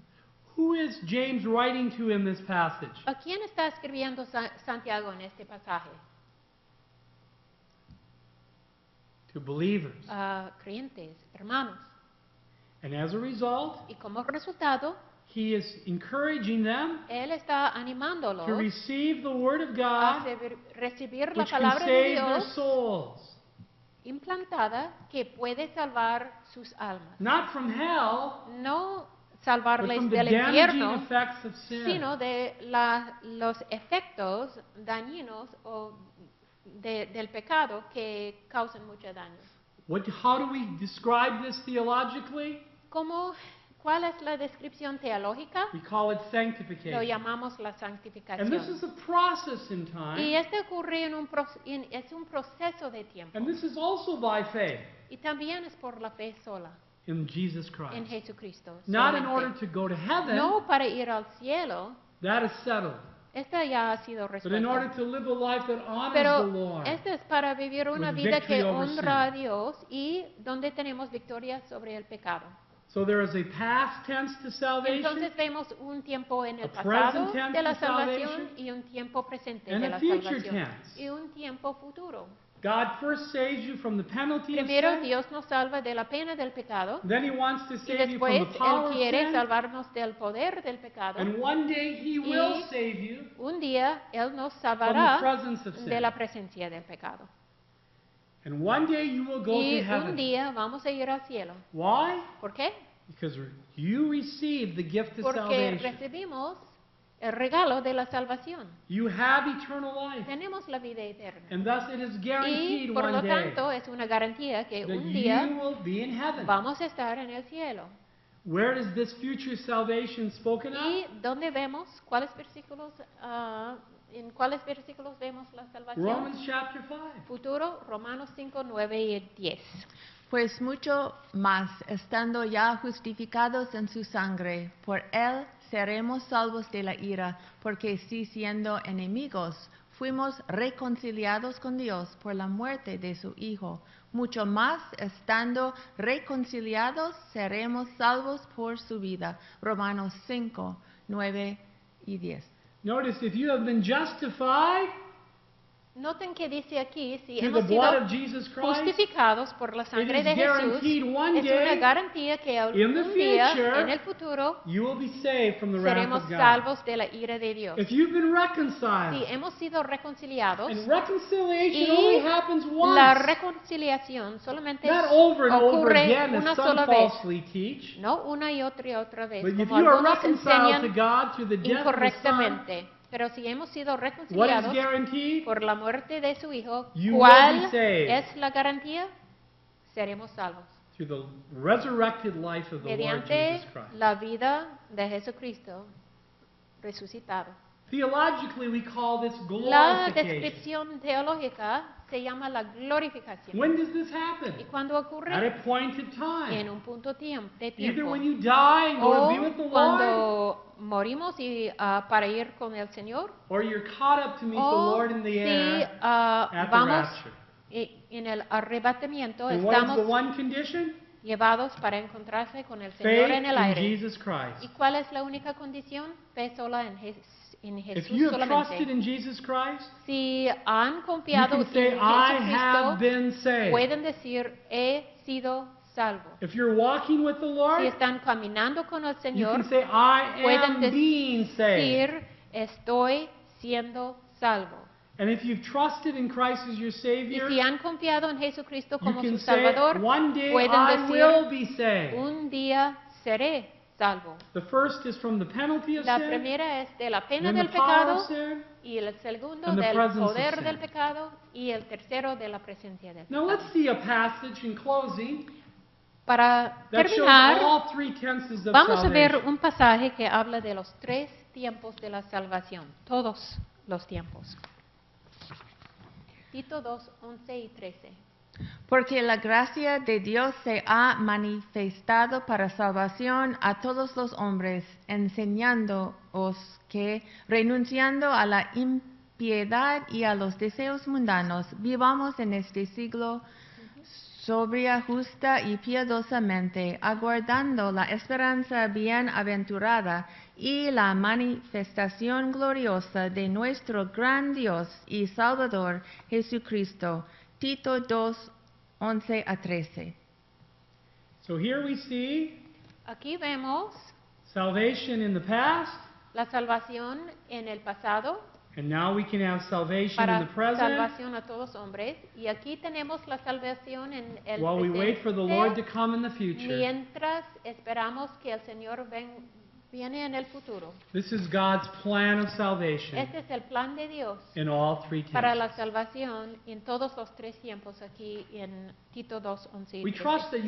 Who is James writing to in this passage? ¿A quién está escribiendo Santiago en este pasaje? To believers. A creyentes, hermanos. And as a result, Y como resultado, he is encouraging them él está animándolos to receive the Word of a God, recibir la which can palabra de save their Dios souls. implantada que puede salvar sus almas. Not from hell, No but salvarles from the del damaging infierno, effects of sin. sino de los efectos dañinos o del pecado que causan mucho daño. How do we describe this theologically? ¿Cuál es la descripción teológica? We call it Lo sanctification. llamamos la And santificación. this is a process in Y time, este ocurre es un proceso de tiempo. and this is also by faith Y también es por la fe sola in Jesus en Christ. Jesucristo. Not in solamente. order to go to heaven, No para ir al cielo, that is settled. esta ya ha sido But in order resuelta. to live a life that honors the Pero Lord. este es para vivir una with vida victory que over honra a sin. Dios y donde tenemos victoria sobre el pecado. So there is a past tense to salvation Entonces vemos un tiempo en el A pasado present tense de la to salvación salvation, y un tiempo presente and de a la future salvación tense. y un tiempo futuro. God first saves you from the penalty of Primero sin, Dios nos salva de la pena del pecado then He wants to y save you from después the power Él of quiere sin, salvarnos del poder del pecado. and one day He will save you Un día Él nos from the salvará presence of de sin. la presencia del pecado. And one day you will go Y to un heaven. día vamos a ir al cielo. Why? ¿Por qué? Because you receive the gift of Porque salvation. recibimos el regalo de la salvación. You have eternal life. Tenemos la vida eterna. And thus it is guaranteed Y por one lo day tanto es una garantía que that un día you will be in heaven. vamos a estar en el cielo. Where is this future salvation spoken of? ¿Y dónde vemos? ¿En cuáles versículos vemos la salvación? Romans chapter 5. Futuro, Romanos 5, 9 y 10. Pues mucho más, estando ya justificados en su sangre, por él seremos salvos de la ira, porque si siendo enemigos fuimos reconciliados con Dios por la muerte de su Hijo, mucho más, estando reconciliados, seremos salvos por su vida. Romanos 5, 9 y 10. Notice, if you have been justified Noten que dice aquí, si through the hemos sido blood of Jesus Christ, justificados por la sangre is de Jesús, guaranteed one es una day garantía que in the algún día, future, en el futuro, you will be saved from the wrath seremos of God. salvos de la ira de Dios. If you've been Si reconciled, hemos sido reconciliados, and reconciliation y only happens la once, reconciliación solamente not over and over ocurre again, una as some sola vez, falsely teach. no una y otra vez, But if como you are algunos reconciled to enseñan God through the death of the Son, incorrectamente. Pero si hemos sido what is reconciliados guaranteed? por la muerte de su Hijo, You will ¿cuál be saved. es la garantía? Seremos salvos. Through the resurrected life of the Lord Mediante Jesus Christ. la vida de Jesucristo resucitado. Theologically, we call this La glorification. descripción teológica se llama la glorificación. When does this ¿Y happen? cuándo At ocurre? a appointed En time. un punto de Either tiempo. when you die and go to be O with the Lord, cuando morimos y para ir con el Señor, or you're caught up to meet the o Lord in the si air ah, at the vamos rapture. en el arrebatamiento, And what is the estamos one condition? llevados para encontrarse con el Señor Faith en el in aire. Jesus ¿Y Christ. cuál es la única condición? Fe sola en If Jesús you have trusted solamente. in Jesus Christ, Si han you confiado can en say, I have Jesucristo, been saved. pueden decir, he sido salvo. If you're walking with the Si Lord, están caminando con el you Señor, can say, I pueden am being saved. decir, estoy siendo salvo. And if you've trusted in Christ as your Y Savior, si han confiado en Jesucristo you como su can say, Salvador, one day pueden I will decir, be saved. un día seré salvo. The first is from the penalty of La sin, primera es de la pena then the del power pecado, of sin. y el segundo and the del presence of poder sin. del pecado, y el tercero de la presencia del Now pecado. let's see a passage in closing Para That shows terminar, all three tenses of vamos a ver salvation. un pasaje que habla de los 3 tiempos de la salvación, todos los tiempos. Tito 2, 11 y 13. Porque la gracia de Dios se ha manifestado para salvación a todos los hombres, enseñándoos que, renunciando a la impiedad y a los deseos mundanos, vivamos en este siglo sobria, justa y piadosamente, aguardando la esperanza bienaventurada y la manifestación gloriosa de nuestro gran Dios y Salvador Jesucristo. Tito 2, 11 a 13. So here we see Aquí vemos salvation in the past, la salvación en el pasado, and now we can have salvation in para the present salvación a todos hombres, y aquí tenemos la salvación en el while we wait for the Lord to presente, come in the future. mientras esperamos que el Señor viene en el futuro. This is God's plan of salvation Este es el plan de Dios in all three para la tenses. salvación en todos los 3 tiempos aquí en Tito 2, 11 y We 13. trust that you